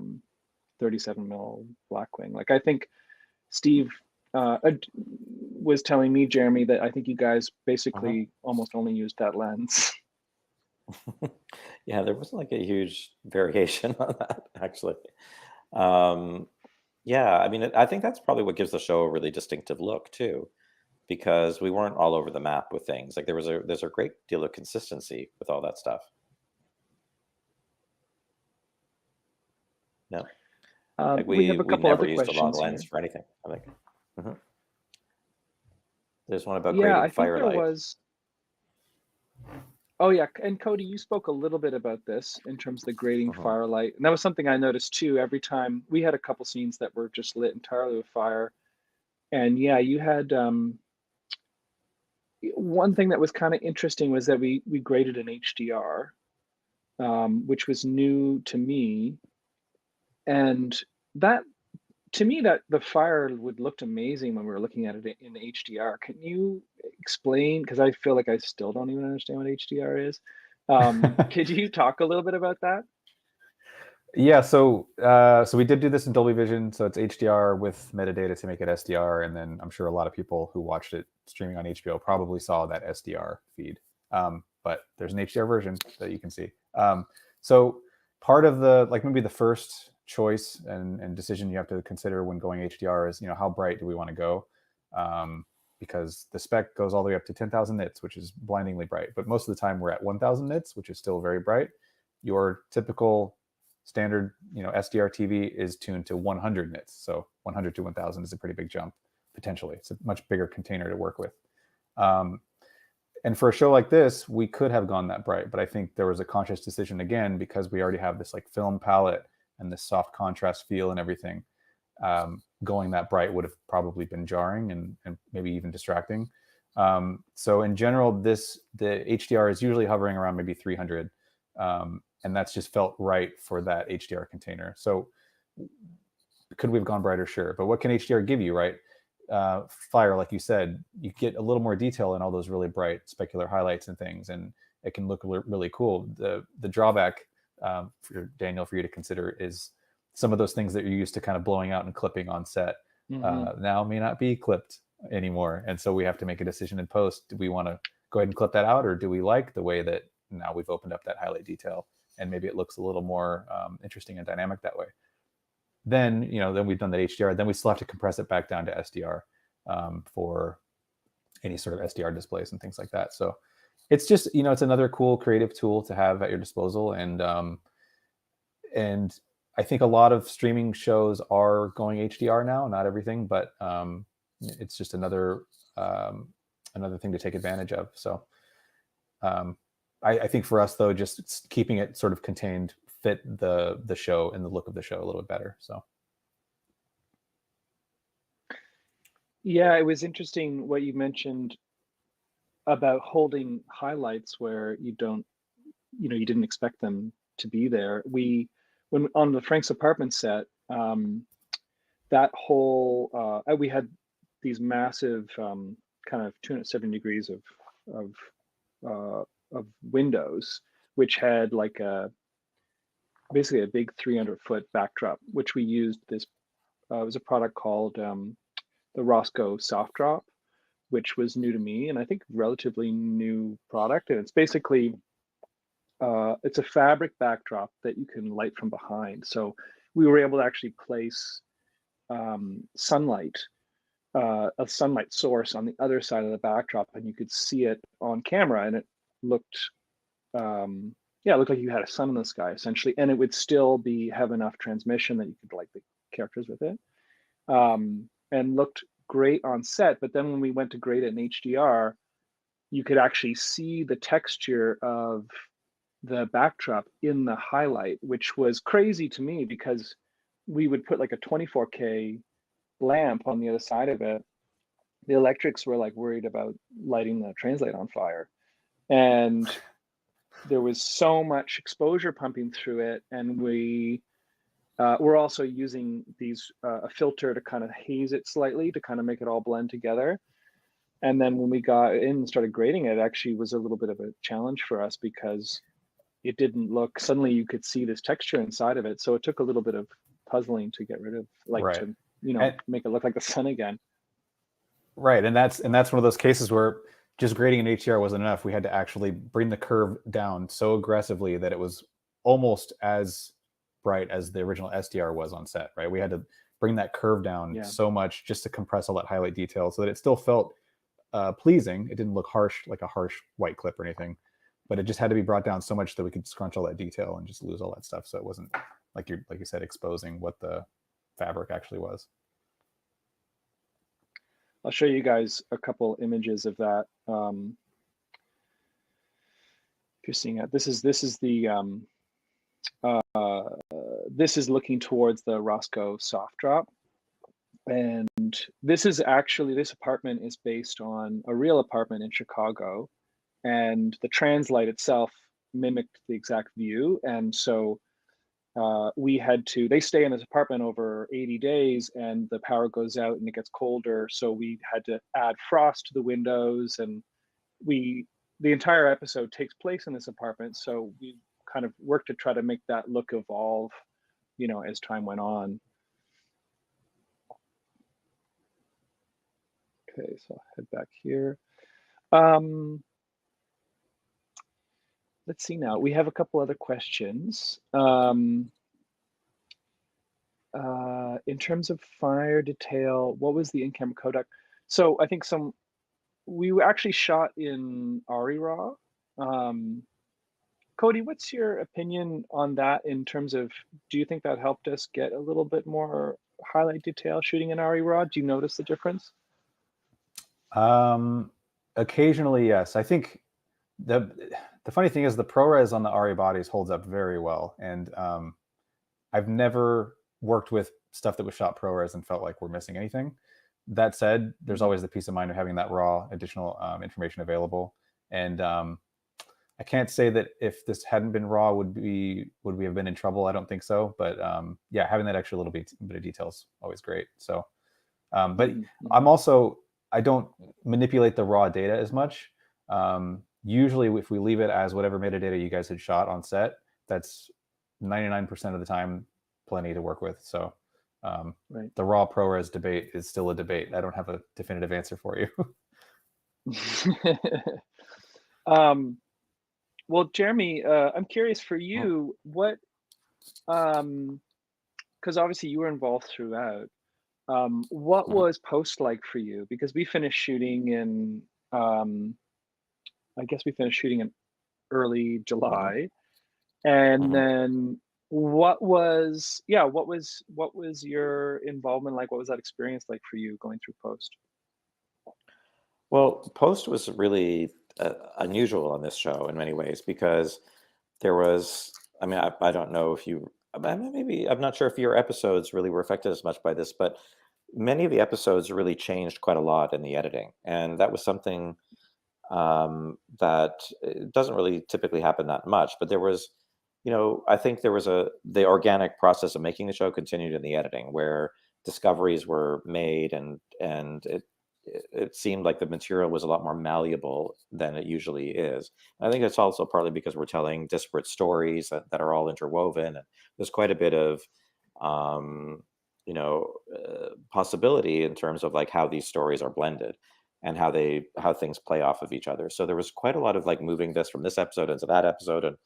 37 mil Blackwing. Like, I think Steve was telling me, Jeremy, that I think you guys basically almost only used that lens. Yeah, there wasn't like a huge variation on that, actually. Yeah, I mean, I think that's probably what gives the show a really distinctive look too, because we weren't all over the map with things. Like there's a great deal of consistency with all that stuff. No, like we have a couple never other used a long questions lens here. for anything, I think. There's one about Yeah, grading I think firelight. there was. Oh yeah, and Cody, you spoke a little bit about this in terms of the grading firelight, and that was something I noticed too. Every time we had a couple scenes that were just lit entirely with fire, and yeah, you had one thing that was kind of interesting was that we graded an HDR, which was new to me, and that to me that the fire would looked amazing when we were looking at it in HDR. Can you explain? Because I feel like I still don't even understand what HDR is. Could you talk a little bit about that? Yeah, so we did do this in Dolby Vision, so it's HDR with metadata to make it SDR, and then I'm sure a lot of people who watched it streaming on HBO probably saw that SDR feed. but there's an HDR version that you can see. So part of the, like maybe the first choice and decision you have to consider when going HDR is, how bright do we want to go? Because the spec goes all the way up to 10,000 nits, which is blindingly bright. But most of the time we're at 1,000 nits, which is still very bright. Your typical standard, SDR TV is tuned to 100 nits. So 100 to 1,000 is a pretty big jump, potentially. It's a much bigger container to work with. And for a show like this, we could have gone that bright, but I think there was a conscious decision again, because we already have this like film palette and this soft contrast feel and everything. Going that bright would have probably been jarring and maybe even distracting. So in general, the HDR is usually hovering around maybe 300. And that's just felt right for that HDR container. So could we have gone brighter? Sure. But what can HDR give you, right? Fire, like you said, you get a little more detail in all those really bright specular highlights and things, and it can look really cool. The drawback, for Daniel, for you to consider is some of those things that you're used to kind of blowing out and clipping on set now may not be clipped anymore. And so we have to make a decision in post. Do we want to go ahead and clip that out, or do we like the way that now we've opened up that highlight detail and maybe it looks a little more interesting and dynamic that way? Then we've done that HDR. Then we still have to compress it back down to SDR for any sort of SDR displays and things like that. So it's just, it's another cool creative tool to have at your disposal. And I think a lot of streaming shows are going HDR now, not everything, but it's just another thing to take advantage of. So I think for us, though, just keeping it sort of contained fit the show and the look of the show a little bit better. So yeah, it was interesting what you mentioned about holding highlights where you didn't expect them to be there. When on the Frank's apartment set, that whole we had these massive kind of 270 degrees of windows, which had like basically a big 300-foot backdrop, which we used this. It was a product called the Roscoe Soft Drop, which was new to me, and I think relatively new product. And it's basically it's a fabric backdrop that you can light from behind. So we were able to actually place sunlight, a sunlight source on the other side of the backdrop, and you could see it on camera, and it looked it looked like you had a sun in the sky essentially, and it would still have enough transmission that you could light the characters with it, and looked great on set. But then when we went to grade it in HDR, you could actually see the texture of the backdrop in the highlight, which was crazy to me because we would put like a 24K lamp on the other side of it. The electrics were like worried about lighting the translate on fire, and there was so much exposure pumping through it. And we're also using a filter to kind of haze it slightly to kind of make it all blend together. And then when we got in and started grading it, actually was a little bit of a challenge for us because it didn't look, suddenly you could see this texture inside of it. So it took a little bit of puzzling to get rid of, to make it look like the sun again. Right, and that's one of those cases where just grading in HDR wasn't enough. We had to actually bring the curve down so aggressively that it was almost as bright as the original SDR was on set, right? We had to bring that curve down so much just to compress all that highlight detail so that it still felt pleasing. It didn't look harsh, like a harsh white clip or anything, but it just had to be brought down so much that we could scrunch all that detail and just lose all that stuff. So it wasn't, like you said, exposing what the fabric actually was. I'll show you guys a couple images of that. If you're seeing it, this is looking towards the Roscoe Soft Drop, and this apartment is based on a real apartment in Chicago, and the translite itself mimicked the exact view. And so they stay in this apartment over 80 days, and the power goes out and it gets colder. So we had to add frost to the windows, and the entire episode takes place in this apartment. So we kind of worked to try to make that look evolve, as time went on. Okay, so I'll head back here. let's see now. We have a couple other questions. In terms of fire detail, what was the in-camera Kodak? So I think we were actually shot in Ari Raw. Cody, what's your opinion on that in terms of, do you think that helped us get a little bit more highlight detail shooting in Ari Raw? Do you notice the difference? Occasionally, yes. I think the funny thing is the ProRes on the Ari bodies holds up very well, and I've never worked with stuff that was shot ProRes and felt like we're missing anything. That said, there's always the peace of mind of having that raw additional information available. And I can't say that if this hadn't been raw, would we have been in trouble? I don't think so. But yeah, having that extra little bit of detail is always great. So, but I don't manipulate the raw data as much. Usually, if we leave it as whatever metadata you guys had shot on set, that's 99% of the time plenty to work with. So right. The raw ProRes debate is still a debate. I don't have a definitive answer for you. Well, Jeremy, I'm curious for you, what, because obviously you were involved throughout, what was post like for you? Because we finished shooting in, I guess we finished shooting in early July. And then what was your involvement like? What was that experience like for you going through post? Well, post was really unusual on this show in many ways because there was, I mean, I don't know if you, maybe, I'm not sure if your episodes really were affected as much by this, but many of the episodes really changed quite a lot in the editing. And that was something that doesn't really typically happen that much, but there was, I think there was the organic process of making the show continued in the editing where discoveries were made and it seemed like the material was a lot more malleable than it usually is. I think it's also partly because we're telling disparate stories that are all interwoven. And there's quite a bit of, possibility in terms of like how these stories are blended and how things play off of each other. So there was quite a lot of like moving this from this episode into that episode and,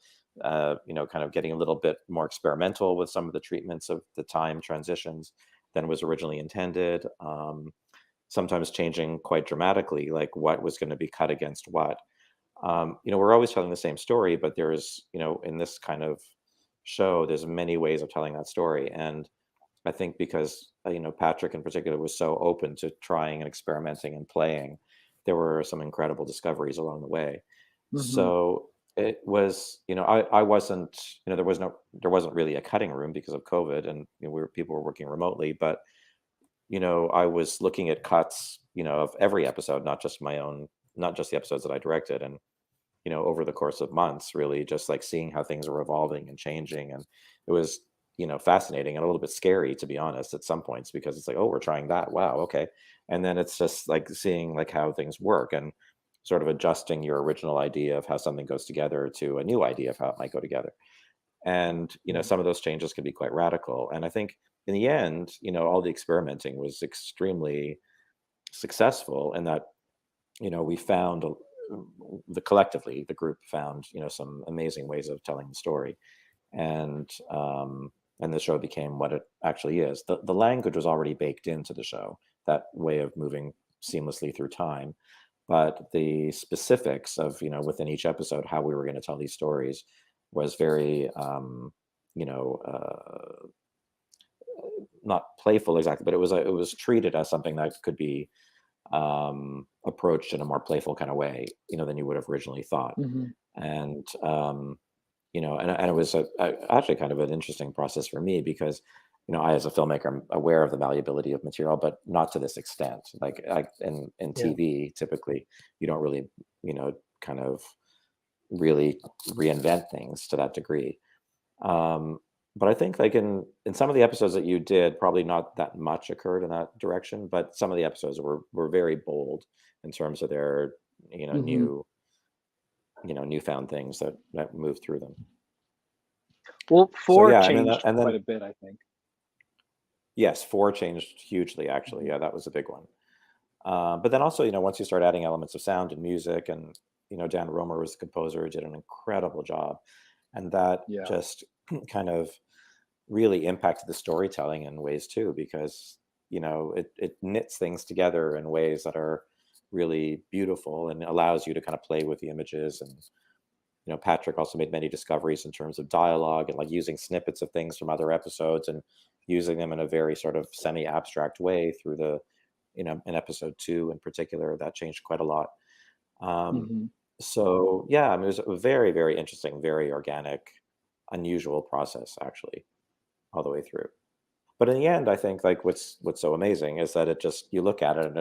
kind of getting a little bit more experimental with some of the treatments of the time transitions than was originally intended. Sometimes changing quite dramatically, like what was going to be cut against what. We're always telling the same story, but there's, in this kind of show, there's many ways of telling that story. And I think because, Patrick in particular was so open to trying and experimenting and playing, there were some incredible discoveries along the way. So it was, I wasn't, there wasn't really a cutting room because of COVID and people were working remotely, but I was looking at cuts, of every episode, not just the episodes that I directed. And, over the course of months, really just like seeing how things were evolving and changing. And it was, fascinating and a little bit scary, to be honest, at some points, because it's like, oh, we're trying that. Wow. Okay. And then it's just like seeing like how things work and sort of adjusting your original idea of how something goes together to a new idea of how it might go together. And, some of those changes can be quite radical. And I think in the end, all the experimenting was extremely successful in that, we found collectively, the group found, some amazing ways of telling the story. And the show became what it actually is. The language was already baked into the show, that way of moving seamlessly through time. But the specifics of, within each episode, how we were going to tell these stories was very, not playful exactly, but it was treated as something that could be approached in a more playful kind of way, than you would have originally thought. And and it was actually kind of an interesting process for me because, I as a filmmaker, I'm aware of the malleability of material, but not to this extent. Like in TV, typically, you don't really, kind of really reinvent things to that degree. But I think like in some of the episodes that you did, probably not that much occurred in that direction, but some of the episodes were very bold in terms of their, newfound things that moved through them. Well, 4 So, changed and then quite a bit, I think. yes, 4 changed hugely, actually. Yeah, that was a big one. But then also, once you start adding elements of sound and music and, Dan Romer was the composer, did an incredible job, and that just kind of really impacted the storytelling in ways too, because it knits things together in ways that are really beautiful and allows you to kind of play with the images. And Patrick also made many discoveries in terms of dialogue and like using snippets of things from other episodes and using them in a very sort of semi-abstract way through in episode 2 in particular. That changed quite a lot. So yeah, I mean, it was a very, very interesting, very organic, unusual process actually, all the way through. But in the end, I think like what's so amazing is that you look at it and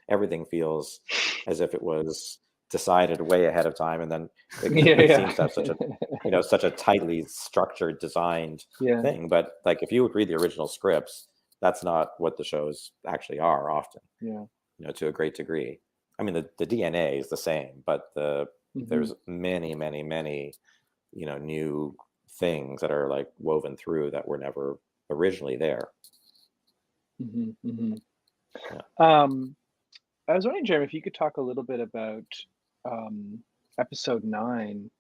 everything feels as if it was decided way ahead of time, and then it seems to have such a tightly structured, designed thing. But like if you would read the original scripts, that's not what the shows actually are often. To a great degree. I mean, the DNA is the same, but there's many, many, many, new things that are like woven through that were never originally there. I was wondering, Jeremy, if you could talk a little bit about episode 9,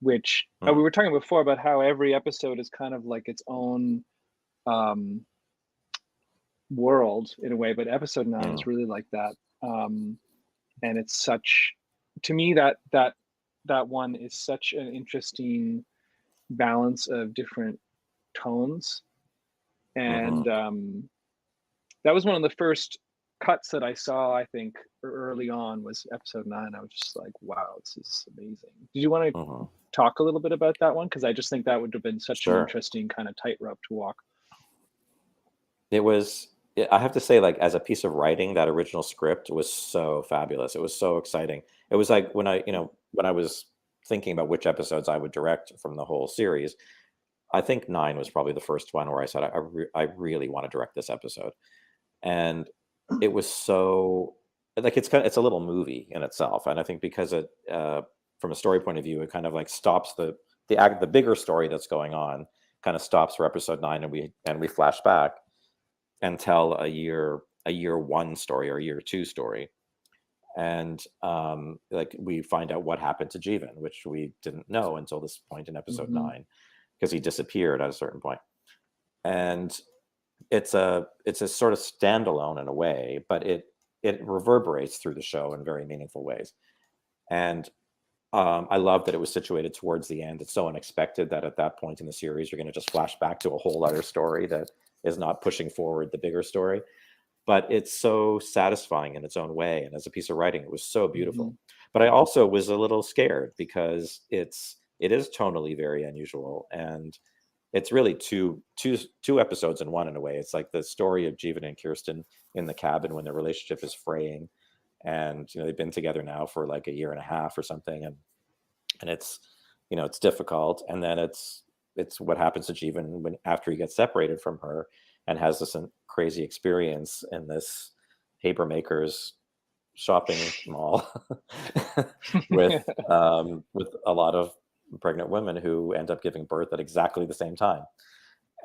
which we were talking before about how every episode is kind of like its own world in a way, but episode 9 is really like that. And it's such, to me, that one is such an interesting balance of different tones. And that was one of the first cuts that I saw, I think, early on, was episode 9. I was just like, wow, this is amazing. Did you want to talk a little bit about that one? Because I just think that would have been such an interesting kind of tightrope to walk. It was, I have to say, like, as a piece of writing, that original script was so fabulous. It was so exciting. It was like when I was thinking about which episodes I would direct from the whole series, I think 9 was probably the first one where I said, I really want to direct this episode. And it was so, like, it's a little movie in itself. And I think because it, from a story point of view, it kind of like stops the bigger story that's going on, kind of stops for episode 9, and we flash back and tell a year 1 story or a year 2 story. And like we find out what happened to Jeevan, which we didn't know until this point in episode 9, because he disappeared at a certain point. And it's a sort of standalone in a way, but it reverberates through the show in very meaningful ways. And I love that it was situated towards the end. It's so unexpected that at that point in the series, you're going to just flash back to a whole other story that is not pushing forward the bigger story. But it's so satisfying in its own way. And as a piece of writing, it was so beautiful. But I also was a little scared because it is tonally very unusual. And it's really two episodes in one, in a way. It's like the story of Jeevan and Kirsten in the cabin when their relationship is fraying. And, they've been together now for like a year and a half or something. And it's, it's difficult. And then it's what happens to Jeevan after he gets separated from her and has this crazy experience in this paper maker's shopping mall with a lot of pregnant women who end up giving birth at exactly the same time.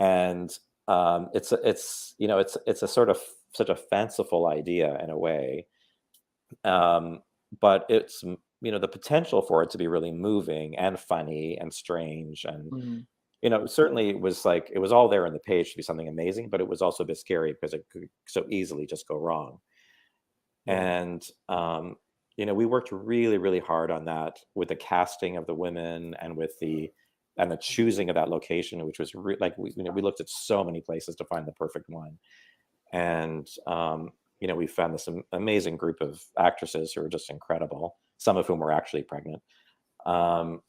And it's a sort of such a fanciful idea in a way, but it's the potential for it to be really moving and funny and strange. And certainly it was all there in the page to be something amazing, but it was also a bit scary because it could so easily just go wrong. And we worked really, really hard on that with the casting of the women and with the choosing of that location, which was we looked at so many places to find the perfect one. And we found this amazing group of actresses who were just incredible, some of whom were actually pregnant. And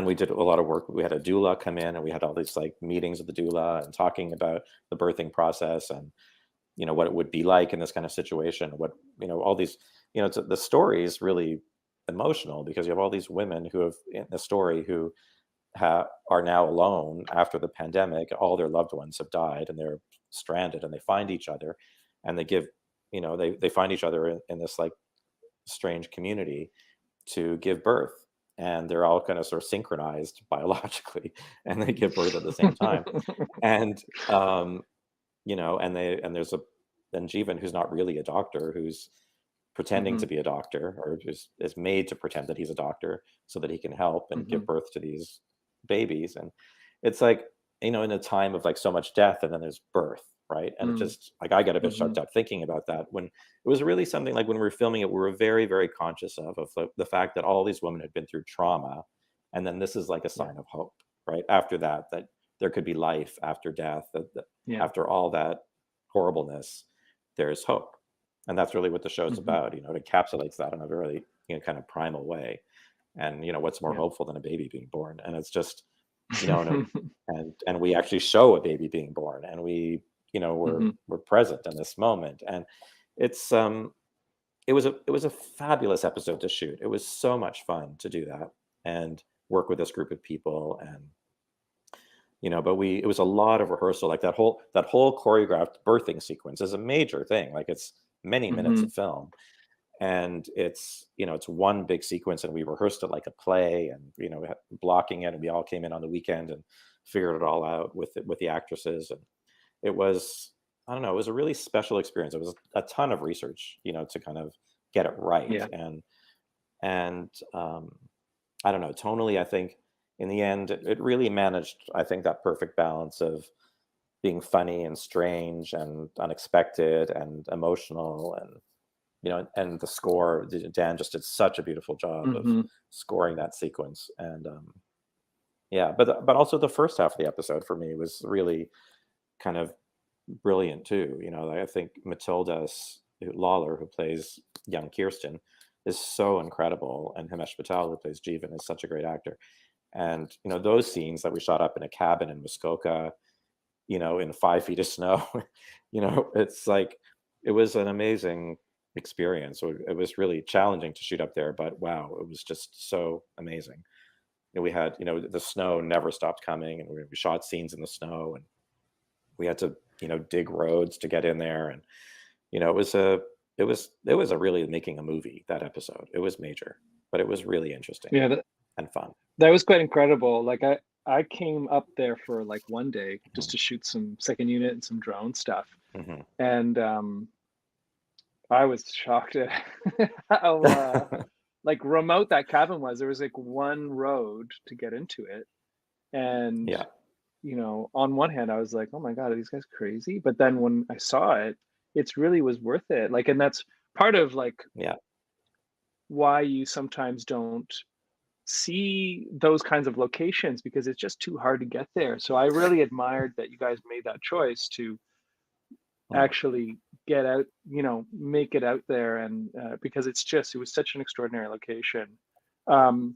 we did a lot of work. We had a doula come in, and we had all these like meetings with the doula and talking about the birthing process and what it would be like in this kind of situation. What all these the story is really emotional because you have all these women who have in the story who are now alone after the pandemic. All their loved ones have died and they're stranded, and they find each other, and they give they find each other in this like strange community to give birth. And they're all kind of sort of synchronized biologically, and they give birth at the same time. And and there's Jeevan, who's not really a doctor, who's pretending Mm-hmm. to be a doctor, or is made to pretend that he's a doctor so that he can help and Mm-hmm. give birth to these babies. And it's like, in a time of like so much death, and then there's birth, right? And it just like, I got a bit Mm-hmm. choked up thinking about that, when it was really something like, when we were filming it, we were very, very conscious of the fact that all these women had been through trauma, and then this is like a sign of hope, right? After that there could be life after death, Yeah. after all that horribleness, there's hope. And that's really what the show's Mm-hmm. about. It encapsulates that in a very, kind of primal way. And what's more Yeah. hopeful than a baby being born? And it's just, and we actually show a baby being born, and we, Mm-hmm. we're present in this moment. And it's it was a fabulous episode to shoot. It was so much fun to do that and work with this group of people. And but it was a lot of rehearsal. Like that whole choreographed birthing sequence is a major thing. Like, it's many minutes Mm-hmm. of film, and it's it's one big sequence, and we rehearsed it like a play, and blocking it, and we all came in on the weekend and figured it all out with the actresses. And it was, I don't know, it was a really special experience. It was a ton of research, to kind of get it right. Yeah. And I don't know, tonally, I think in the end it really managed, I think, that perfect balance of being funny and strange and unexpected and emotional. And and the score, Dan just did such a beautiful job of Mm-hmm. scoring that sequence. And yeah, but also the first half of the episode for me was really kind of brilliant too. I think Lawler, who plays young Kirsten, is so incredible, and Himesh Patel, who plays Jeevan, is such a great actor. And those scenes that we shot up in a cabin in Muskoka, in 5 feet of snow, it's like, it was an amazing experience. So it was really challenging to shoot up there, but wow, it was just so amazing. We had, the snow never stopped coming, and we shot scenes in the snow, and we had to, dig roads to get in there. And it was a really making a movie, that episode. It was major, but it was really interesting. Yeah. And fun. That was quite incredible. Like, I came up there for like one day just to shoot some second unit and some drone stuff. Mm-hmm. And I was shocked at how like remote that cabin was. There was like one road to get into it. And yeah, on one hand I was like, oh my God, are these guys crazy? But then when I saw it, it's really was worth it. Like, and that's part of like yeah, why you sometimes don't see those kinds of locations, because it's just too hard to get there. So I really admired that you guys made that choice to actually get out, make it out there. And because it was such an extraordinary location. well,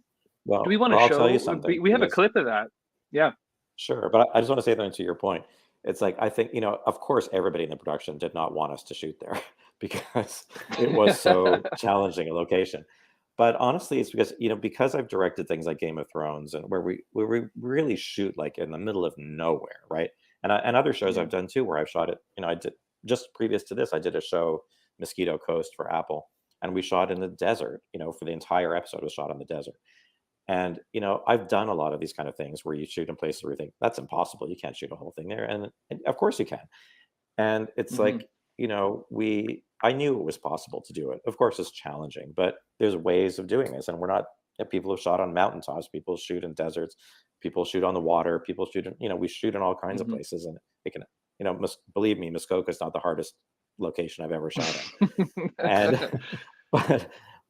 do we want to I'll show tell you something. we have a Yes. clip of that? Yeah. Sure, but I just want to say that to your point. It's like, I think, of course, everybody in the production did not want us to shoot there because it was so challenging a location. But honestly, it's because I've directed things like Game of Thrones, and where we really shoot like in the middle of nowhere, right? And other shows I've done too, where I've shot it. I did, just previous to this, I did a show, Mosquito Coast, for Apple, and we shot in the desert. For the entire episode was shot in the desert. And I've done a lot of these kind of things where you shoot in places where you think that's impossible, you can't shoot a whole thing there, and of course you can. And it's like, I knew it was possible to do it. Of course it's challenging, but there's ways of doing this. And we're not, people have shot on mountaintops, people shoot in deserts, people shoot on the water, people shoot in, we shoot in all kinds of places. And it can, believe me, Muskoka is not the hardest location I've ever shot in. And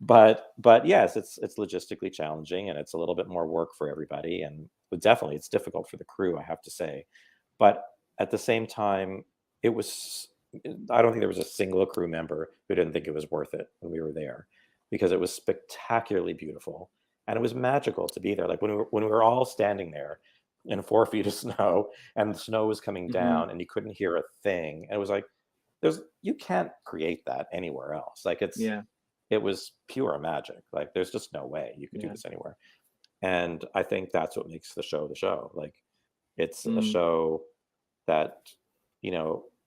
but yes, it's logistically challenging, and it's a little bit more work for everybody, and definitely it's difficult for the crew, I have to say. But at the same time, I don't think there was a single crew member who didn't think it was worth it when we were there, because it was spectacularly beautiful, and it was magical to be there. Like when we were all standing there in 4 feet of snow, and the snow was coming down, and you couldn't hear a thing, and it was like, you can't create that anywhere else. Like it was pure magic. Like there's just no way you could do this anywhere. And I think that's what makes the show the show. Like it's a show that,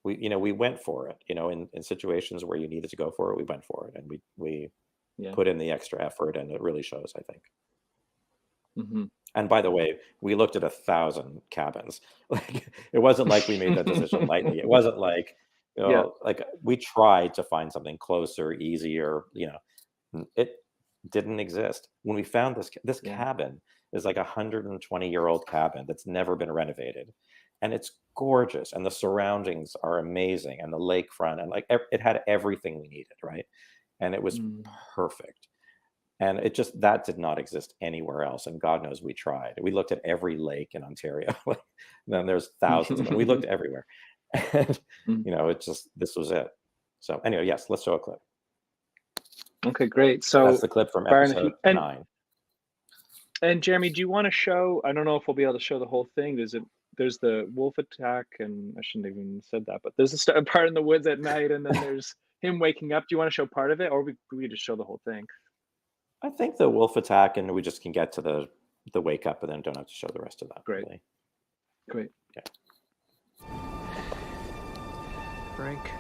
we went for it, in situations where you needed to go for it, we went for it, and we put in the extra effort, and it really shows, I think. Mm-hmm. And by the way, we looked at 1,000 cabins. Like it wasn't like we made that decision lightly. It wasn't like Yeah. like we tried to find something closer, easier, it didn't exist. When we found this Yeah. cabin is like 120-year-old cabin that's never been renovated, and it's gorgeous, and the surroundings are amazing, and the lakefront, and like it had everything we needed, right? And it was perfect. And it just that did not exist anywhere else. And God knows we tried. We looked at every lake in Ontario. Then there's thousands of them. We looked everywhere. And it just this was it. So anyway, yes, let's show a clip. Okay, great. So that's the clip from Byron, episode 9. And Jeremy, do you want to show? I don't know if we'll be able to show the whole thing. There's the wolf attack, and I shouldn't have even said that, but there's a part in the woods at night, and then there's him waking up. Do you want to show part of it, or we just show the whole thing? I think the wolf attack, and we just can get to the wake up, and then don't have to show the rest of that. Great. Really. Great. Yeah. Frank.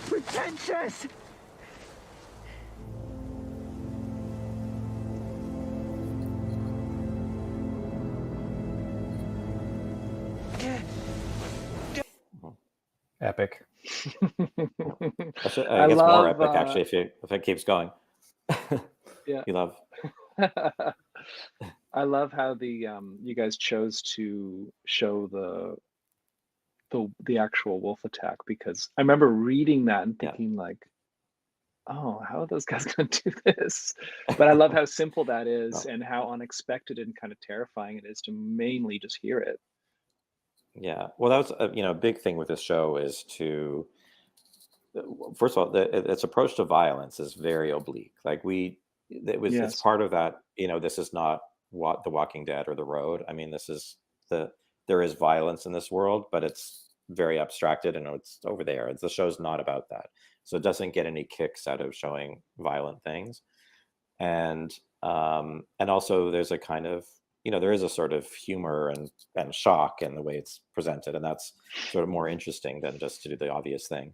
Pretentious! Epic. I guess more epic, actually, if it keeps going. Yeah. You love. I love how the you guys chose to show the actual wolf attack, because I remember reading that and thinking like, oh, how are those guys going to do this? But I love how simple that is and how unexpected and kind of terrifying it is to mainly just hear it. Yeah, well, that was a big thing with this show is to first of all, its approach to violence is very oblique. Like it's part of that. This is not what The Walking Dead or The Road. I mean, this is there is violence in this world, but it's very abstracted and it's over there. The show's not about that, so it doesn't get any kicks out of showing violent things, and also there's a kind of there is a sort of humor and shock in the way it's presented, and that's sort of more interesting than just to do the obvious thing.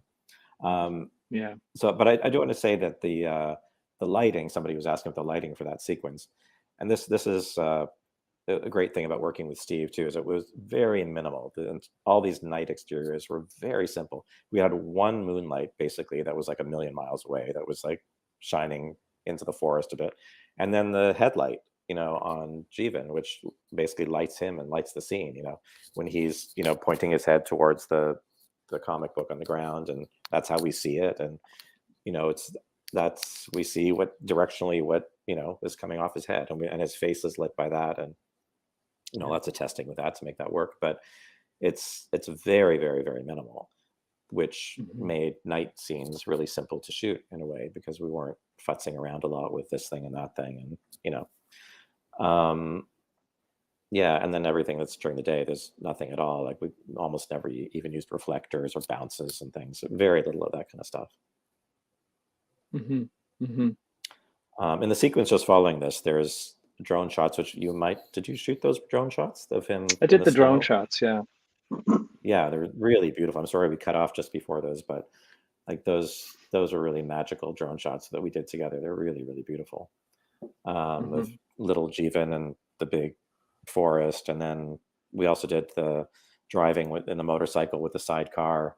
Yeah. So, but I do want to say that the lighting. Somebody was asking about the lighting for that sequence, and this is a great thing about working with Steve too. Is it was very minimal. All these night exteriors were very simple. We had one moonlight basically that was like a million miles away that was like shining into the forest a bit, and then the headlight on Jeevan, which basically lights him and lights the scene, when he's, pointing his head towards the comic book on the ground, and that's how we see it. And, we see directionally what is coming off his head, and his face is lit by that, and lots of testing with that to make that work. But it's very, very, very minimal, which made night scenes really simple to shoot in a way, because we weren't futzing around a lot with this thing and that thing, and yeah, and then everything that's during the day, there's nothing at all. Like we almost never even used reflectors or bounces and things. Very little of that kind of stuff. Mm-hmm. Mm-hmm. In the sequence just following this, there's drone shots, which did you shoot those drone shots of him? I did the drone snow? shots, yeah. Yeah, they're really beautiful. I'm sorry we cut off just before those, but like those are really magical drone shots that we did together. They're really, really beautiful. Of little Jeevan and the big forest, and then we also did the driving in the motorcycle with the sidecar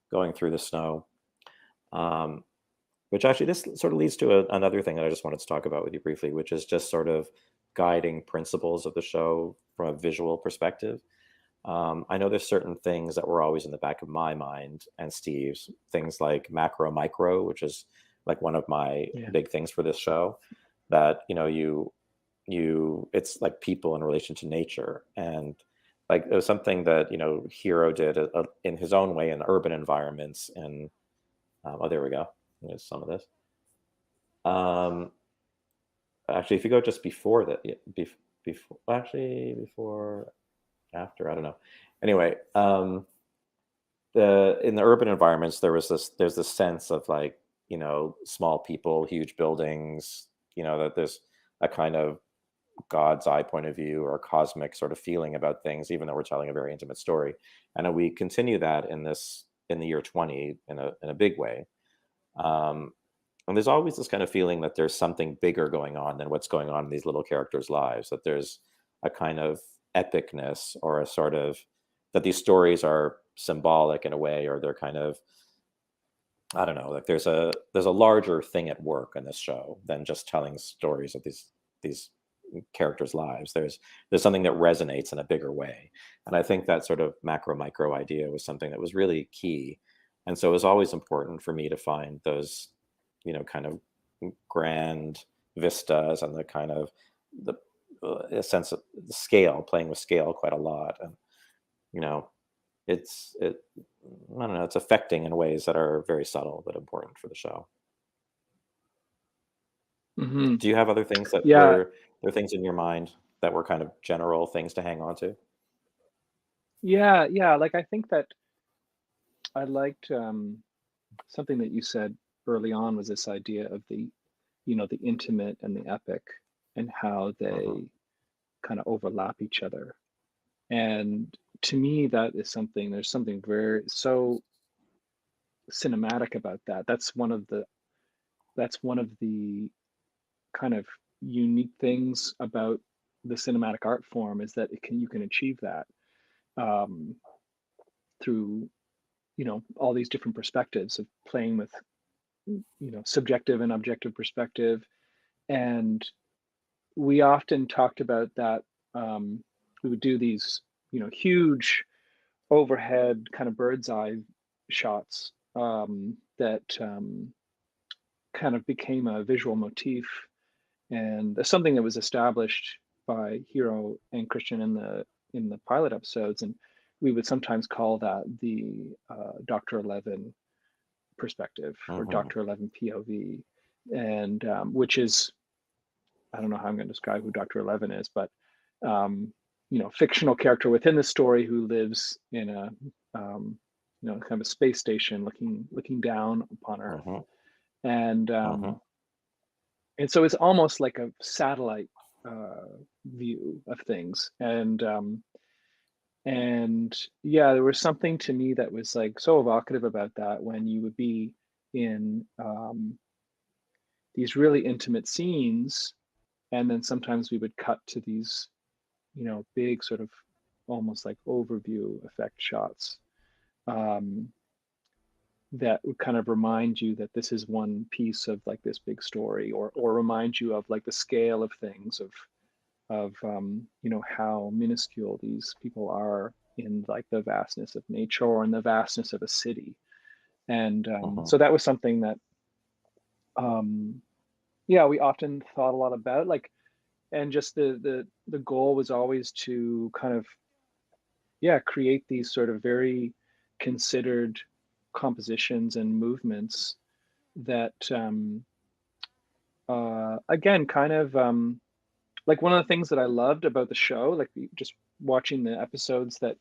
going through the snow. Which actually, this sort of leads to another thing that I just wanted to talk about with you briefly, which is just sort of guiding principles of the show from a visual perspective. I know there's certain things that were always in the back of my mind and Steve's, things like macro, micro, which is like one of my big things for this show, that, it's like people in relation to nature. And like, it was something that, Hero did in his own way in urban environments. And, oh, there we go. There's some of this. Actually, if you go just before that, before, after, I don't know. Anyway, in the urban environments, there's this sense of like, small people, huge buildings, that there's a kind of God's eye point of view or a cosmic sort of feeling about things, even though we're telling a very intimate story. And we continue that in the year 20 in a big way. And there's always this kind of feeling that there's something bigger going on than what's going on in these little characters' lives, that there's a kind of epicness, or a sort of, that these stories are symbolic in a way, or they're kind of, I don't know, like there's a larger thing at work in this show than just telling stories of these characters' lives. There's something that resonates in a bigger way. And I think that sort of macro micro idea was something that was really key. And so it was always important for me to find those, kind of grand vistas, and the kind of a sense of the scale, playing with scale quite a lot. And, I don't know, it's affecting in ways that are very subtle but important for the show. Mm-hmm. Do you have other things that there are things in your mind that were kind of general things to hang on to? Yeah. Like, I think that I liked something that you said early on, was this idea of the intimate and the epic, and how they kind of overlap each other. And to me, there's something very so cinematic about that. That's one of the kind of unique things about the cinematic art form, is that you can achieve that through all these different perspectives of playing with subjective and objective perspective. And we often talked about that. We would do these huge overhead kind of bird's eye shots that kind of became a visual motif, and something that was established by Hero and Christian in the pilot episodes. And we would sometimes call that the Dr. 11 perspective, or Dr. 11 POV, and which is, I don't know how I'm going to describe who Dr. 11 is, but fictional character within the story who lives in a kind of a space station looking down upon Earth. And so it's almost like a satellite view of things. And yeah, there was something to me that was like so evocative about that, when you would be in these really intimate scenes, and then sometimes we would cut to these big sort of almost like overview effect shots that would kind of remind you that this is one piece of like this big story, or remind you of like the scale of things, of how minuscule these people are in like the vastness of nature, or in the vastness of a city. And so that was something that yeah, we often thought a lot about, like, and just the goal was always to kind of, yeah, create these sort of very considered compositions and movements that again, kind of like one of the things that I loved about the show, like just watching the episodes that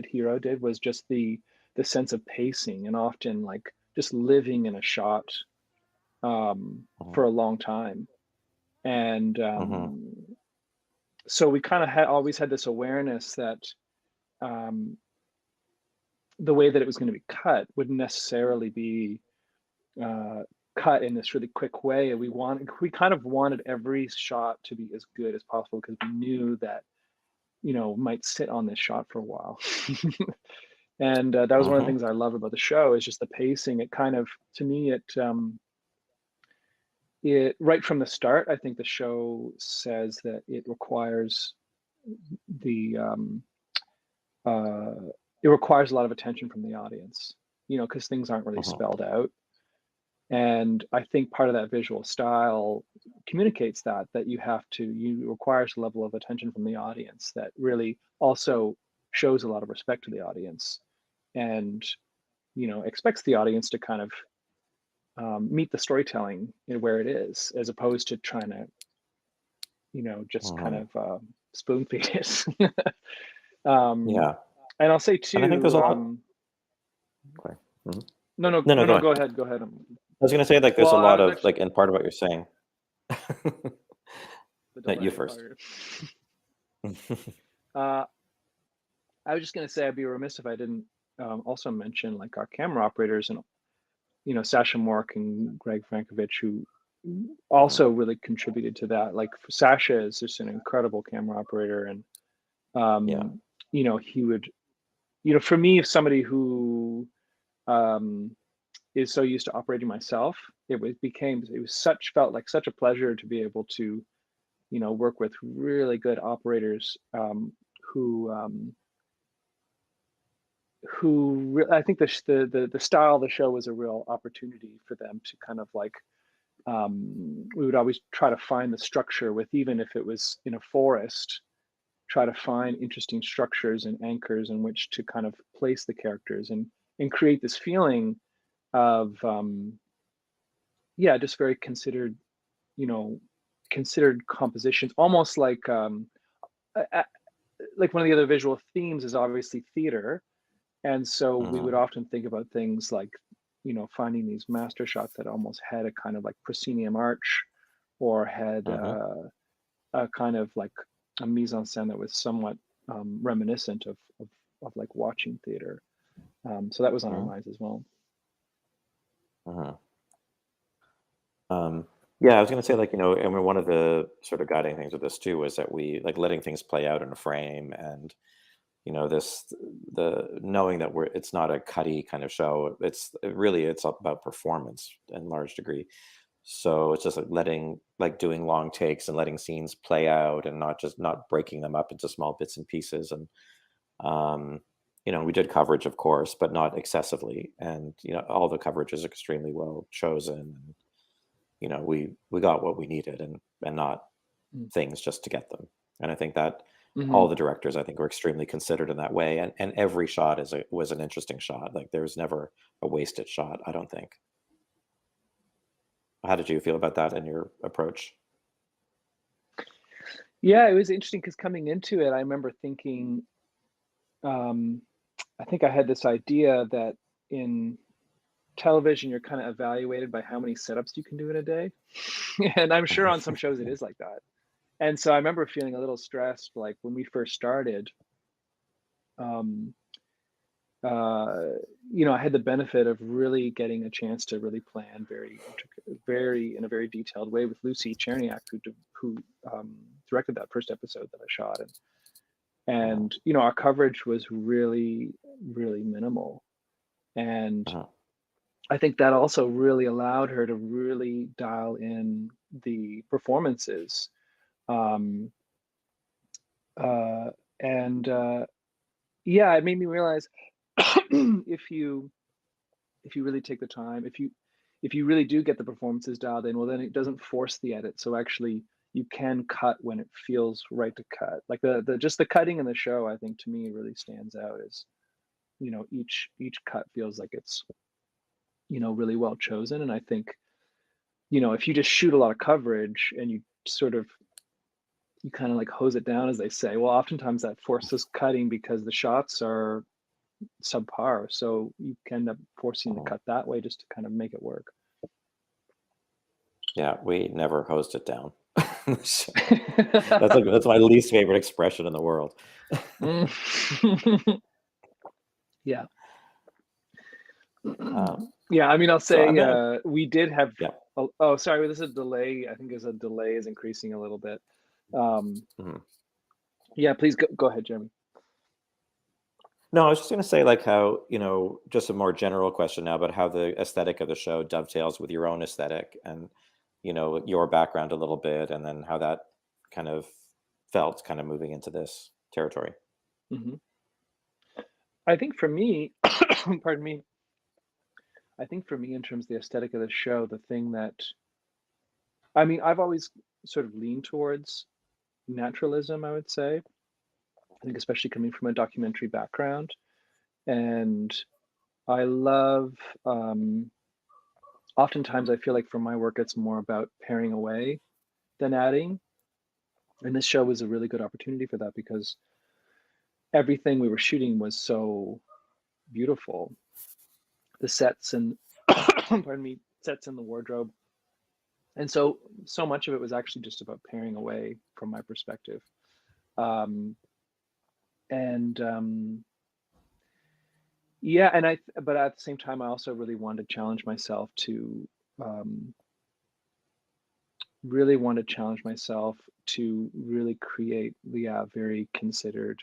Hero did, was just the sense of pacing, and often like just living in a shot for a long time. And so we kind of always had this awareness that um, the way that it was going to be cut wouldn't necessarily be cut in this really quick way. And we kind of wanted every shot to be as good as possible, because we knew that, you know, might sit on this shot for a while. And that was one of the things I love about the show, is just the pacing. It kind of, to me, it right from the start, I think the show says that it requires the it requires a lot of attention from the audience, you know, because things aren't really spelled out. And I think part of that visual style communicates that you requires a level of attention from the audience that really also shows a lot of respect to the audience, and, you know, expects the audience to kind of meet the storytelling in where it is, as opposed to trying to, you know, just kind of spoon feed it. Yeah. And I'll say too, And I think there's a lot. Okay. No, Go ahead. go ahead. I was going to say, like, there's Well, a lot I was of actually, like, and part of what you're saying. but No, don't you worry, first. I was just going to say, I'd be remiss if I didn't also mention like our camera operators, and, you know, Sasha Mork and Greg Frankovich, who also really contributed to that. Like, Sasha is just an incredible camera operator, and you know, he would, you know, for me, if somebody who is so used to operating myself, it felt like such a pleasure to be able to, you know, work with really good operators I think the style of the show was a real opportunity for them to kind of like, we would always try to find the structure with, even if it was in a forest, try to find interesting structures and anchors in which to kind of place the characters, and create this feeling of just very considered, you know, considered compositions, almost like like one of the other visual themes is obviously theater. And so we would often think about things like, you know, finding these master shots that almost had a kind of like proscenium arch, or had a kind of like a mise en scène that was somewhat reminiscent of like watching theater. So that was on our minds as well. Yeah, I was going to say, like, you know, I mean, one of the sort of guiding things with this too was that we like letting things play out in a frame, and, you know, the knowing that it's not a cutty kind of show. It's about performance in large degree. So it's just like doing long takes and letting scenes play out, and not breaking them up into small bits and pieces. And you know, we did coverage, of course, but not excessively. And, you know, all the coverage is extremely well chosen. And, you know, we got what we needed, and not things just to get them. And I think that all the directors, I think, were extremely considered in that way. And every shot was an interesting shot. Like, there was never a wasted shot, I don't think. How did you feel about that in your approach? Yeah, it was interesting, because coming into it, I remember thinking, I think I had this idea that in television, you're kind of evaluated by how many setups you can do in a day. And I'm sure on some shows it is like that. And so I remember feeling a little stressed, like when we first started. You know, I had the benefit of really getting a chance to really plan in a very detailed way with Lucy Cherniak, who directed that first episode that I shot. And you know, our coverage was really, really minimal. And I think that also really allowed her to really dial in the performances. Yeah, it made me realize if you really take the time, if you really do get the performances dialed in, well, then it doesn't force the edit. So actually, you can cut when it feels right to cut. Like the just the cutting in the show, I think to me really stands out as, you know, each cut feels like it's, you know, really well chosen. And I think, you know, if you just shoot a lot of coverage and you sort of, you kind of like hose it down, as they say, well, oftentimes that forces cutting because the shots are subpar. So you can end up forcing the cut that way just to kind of make it work. Yeah, we never hosed it down. That's my least favorite expression in the world. Yeah. Yeah, I mean, I'll say we did have. Yeah. Oh, sorry, there's a delay. I think there's a delay is increasing a little bit. Yeah, please go ahead, Jeremy. No, I was just going to say, like, how, you know, just a more general question now about how the aesthetic of the show dovetails with your own aesthetic and, you know, your background a little bit, and then how that kind of felt kind of moving into this territory. I think for me, pardon me, I think for me, in terms of the aesthetic of the show, the thing that, I mean, I've always sort of leaned towards naturalism, I would say. I think especially coming from a documentary background. And I love, oftentimes I feel like for my work, it's more about paring away than adding. And this show was a really good opportunity for that because everything we were shooting was so beautiful. The sets and, pardon me, sets in the wardrobe. And so much of it was actually just about paring away from my perspective. Yeah, and but at the same time, I also really wanted to challenge myself to really create, very considered,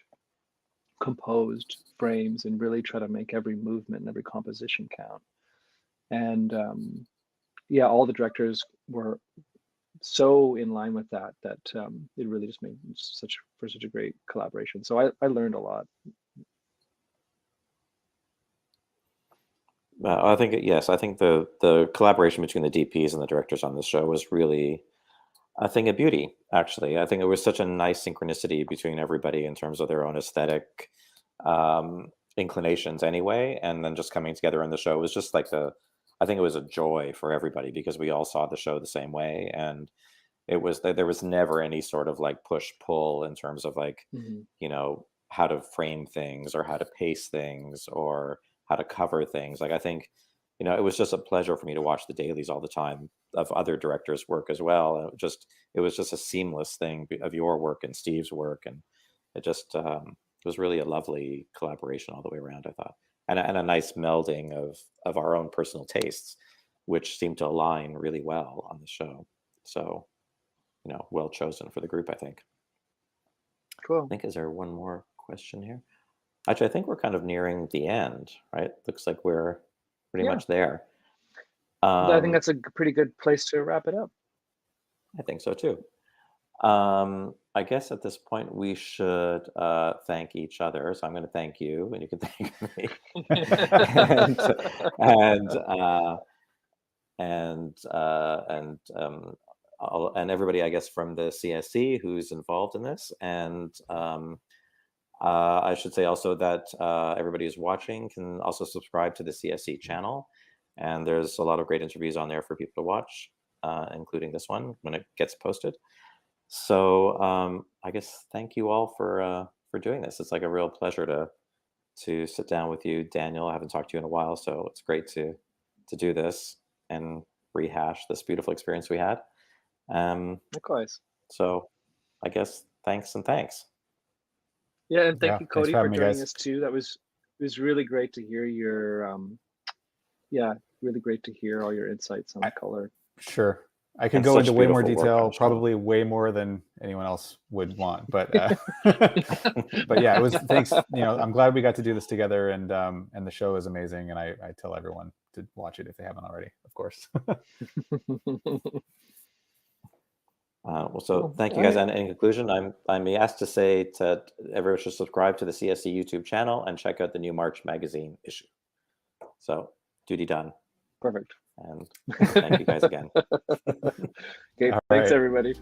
composed frames and really try to make every movement and every composition count. And yeah, all the directors were so in line with that it really just made such a great collaboration. So I learned a lot. I think the collaboration between the DPs and the directors on this show was really, I think, a beauty. Actually, I think it was such a nice synchronicity between everybody in terms of their own aesthetic inclinations, anyway, and then just coming together in the show was just like I think it was a joy for everybody because we all saw the show the same way, and there was never any sort of like push pull in terms of like, you know, how to frame things or how to pace things or how to cover things. Like, I think, you know, it was just a pleasure for me to watch the dailies all the time of other directors' work as well. And it was just a seamless thing of your work and Steve's work, and it just was really a lovely collaboration all the way around, I thought, and a nice melding of our own personal tastes, which seemed to align really well on the show. So, you know, well chosen for the group, I think. Cool. I think, is there one more question here? Actually, I think we're kind of nearing the end, right? Looks like we're pretty much there. I think that's a pretty good place to wrap it up. I think so too. I guess at this point we should thank each other. So I'm going to thank you, and you can thank me, and everybody, I guess, from the CSC who's involved in this. And I should say also that everybody who's watching can also subscribe to the CSC channel, and there's a lot of great interviews on there for people to watch, including this one when it gets posted. So I guess thank you all for doing this. It's like a real pleasure to sit down with you, Daniel. I haven't talked to you in a while, so it's great to do this and rehash this beautiful experience we had. Likewise. So I guess thanks and thanks. Yeah, and thank you, Cody, for joining guys. us too. It was really great to hear your really great to hear all your insights on the color. Sure. I could go into way more detail, probably way more than anyone else would want, but but yeah, it was, thanks. You know, I'm glad we got to do this together, and the show is amazing, and I tell everyone to watch it if they haven't already, of course. Well, so thank you guys. And in conclusion, I'm asked to say that everyone should subscribe to the CSC YouTube channel and check out the new March magazine issue. So duty done. Perfect. And thank you guys again. Okay, All thanks right. everybody.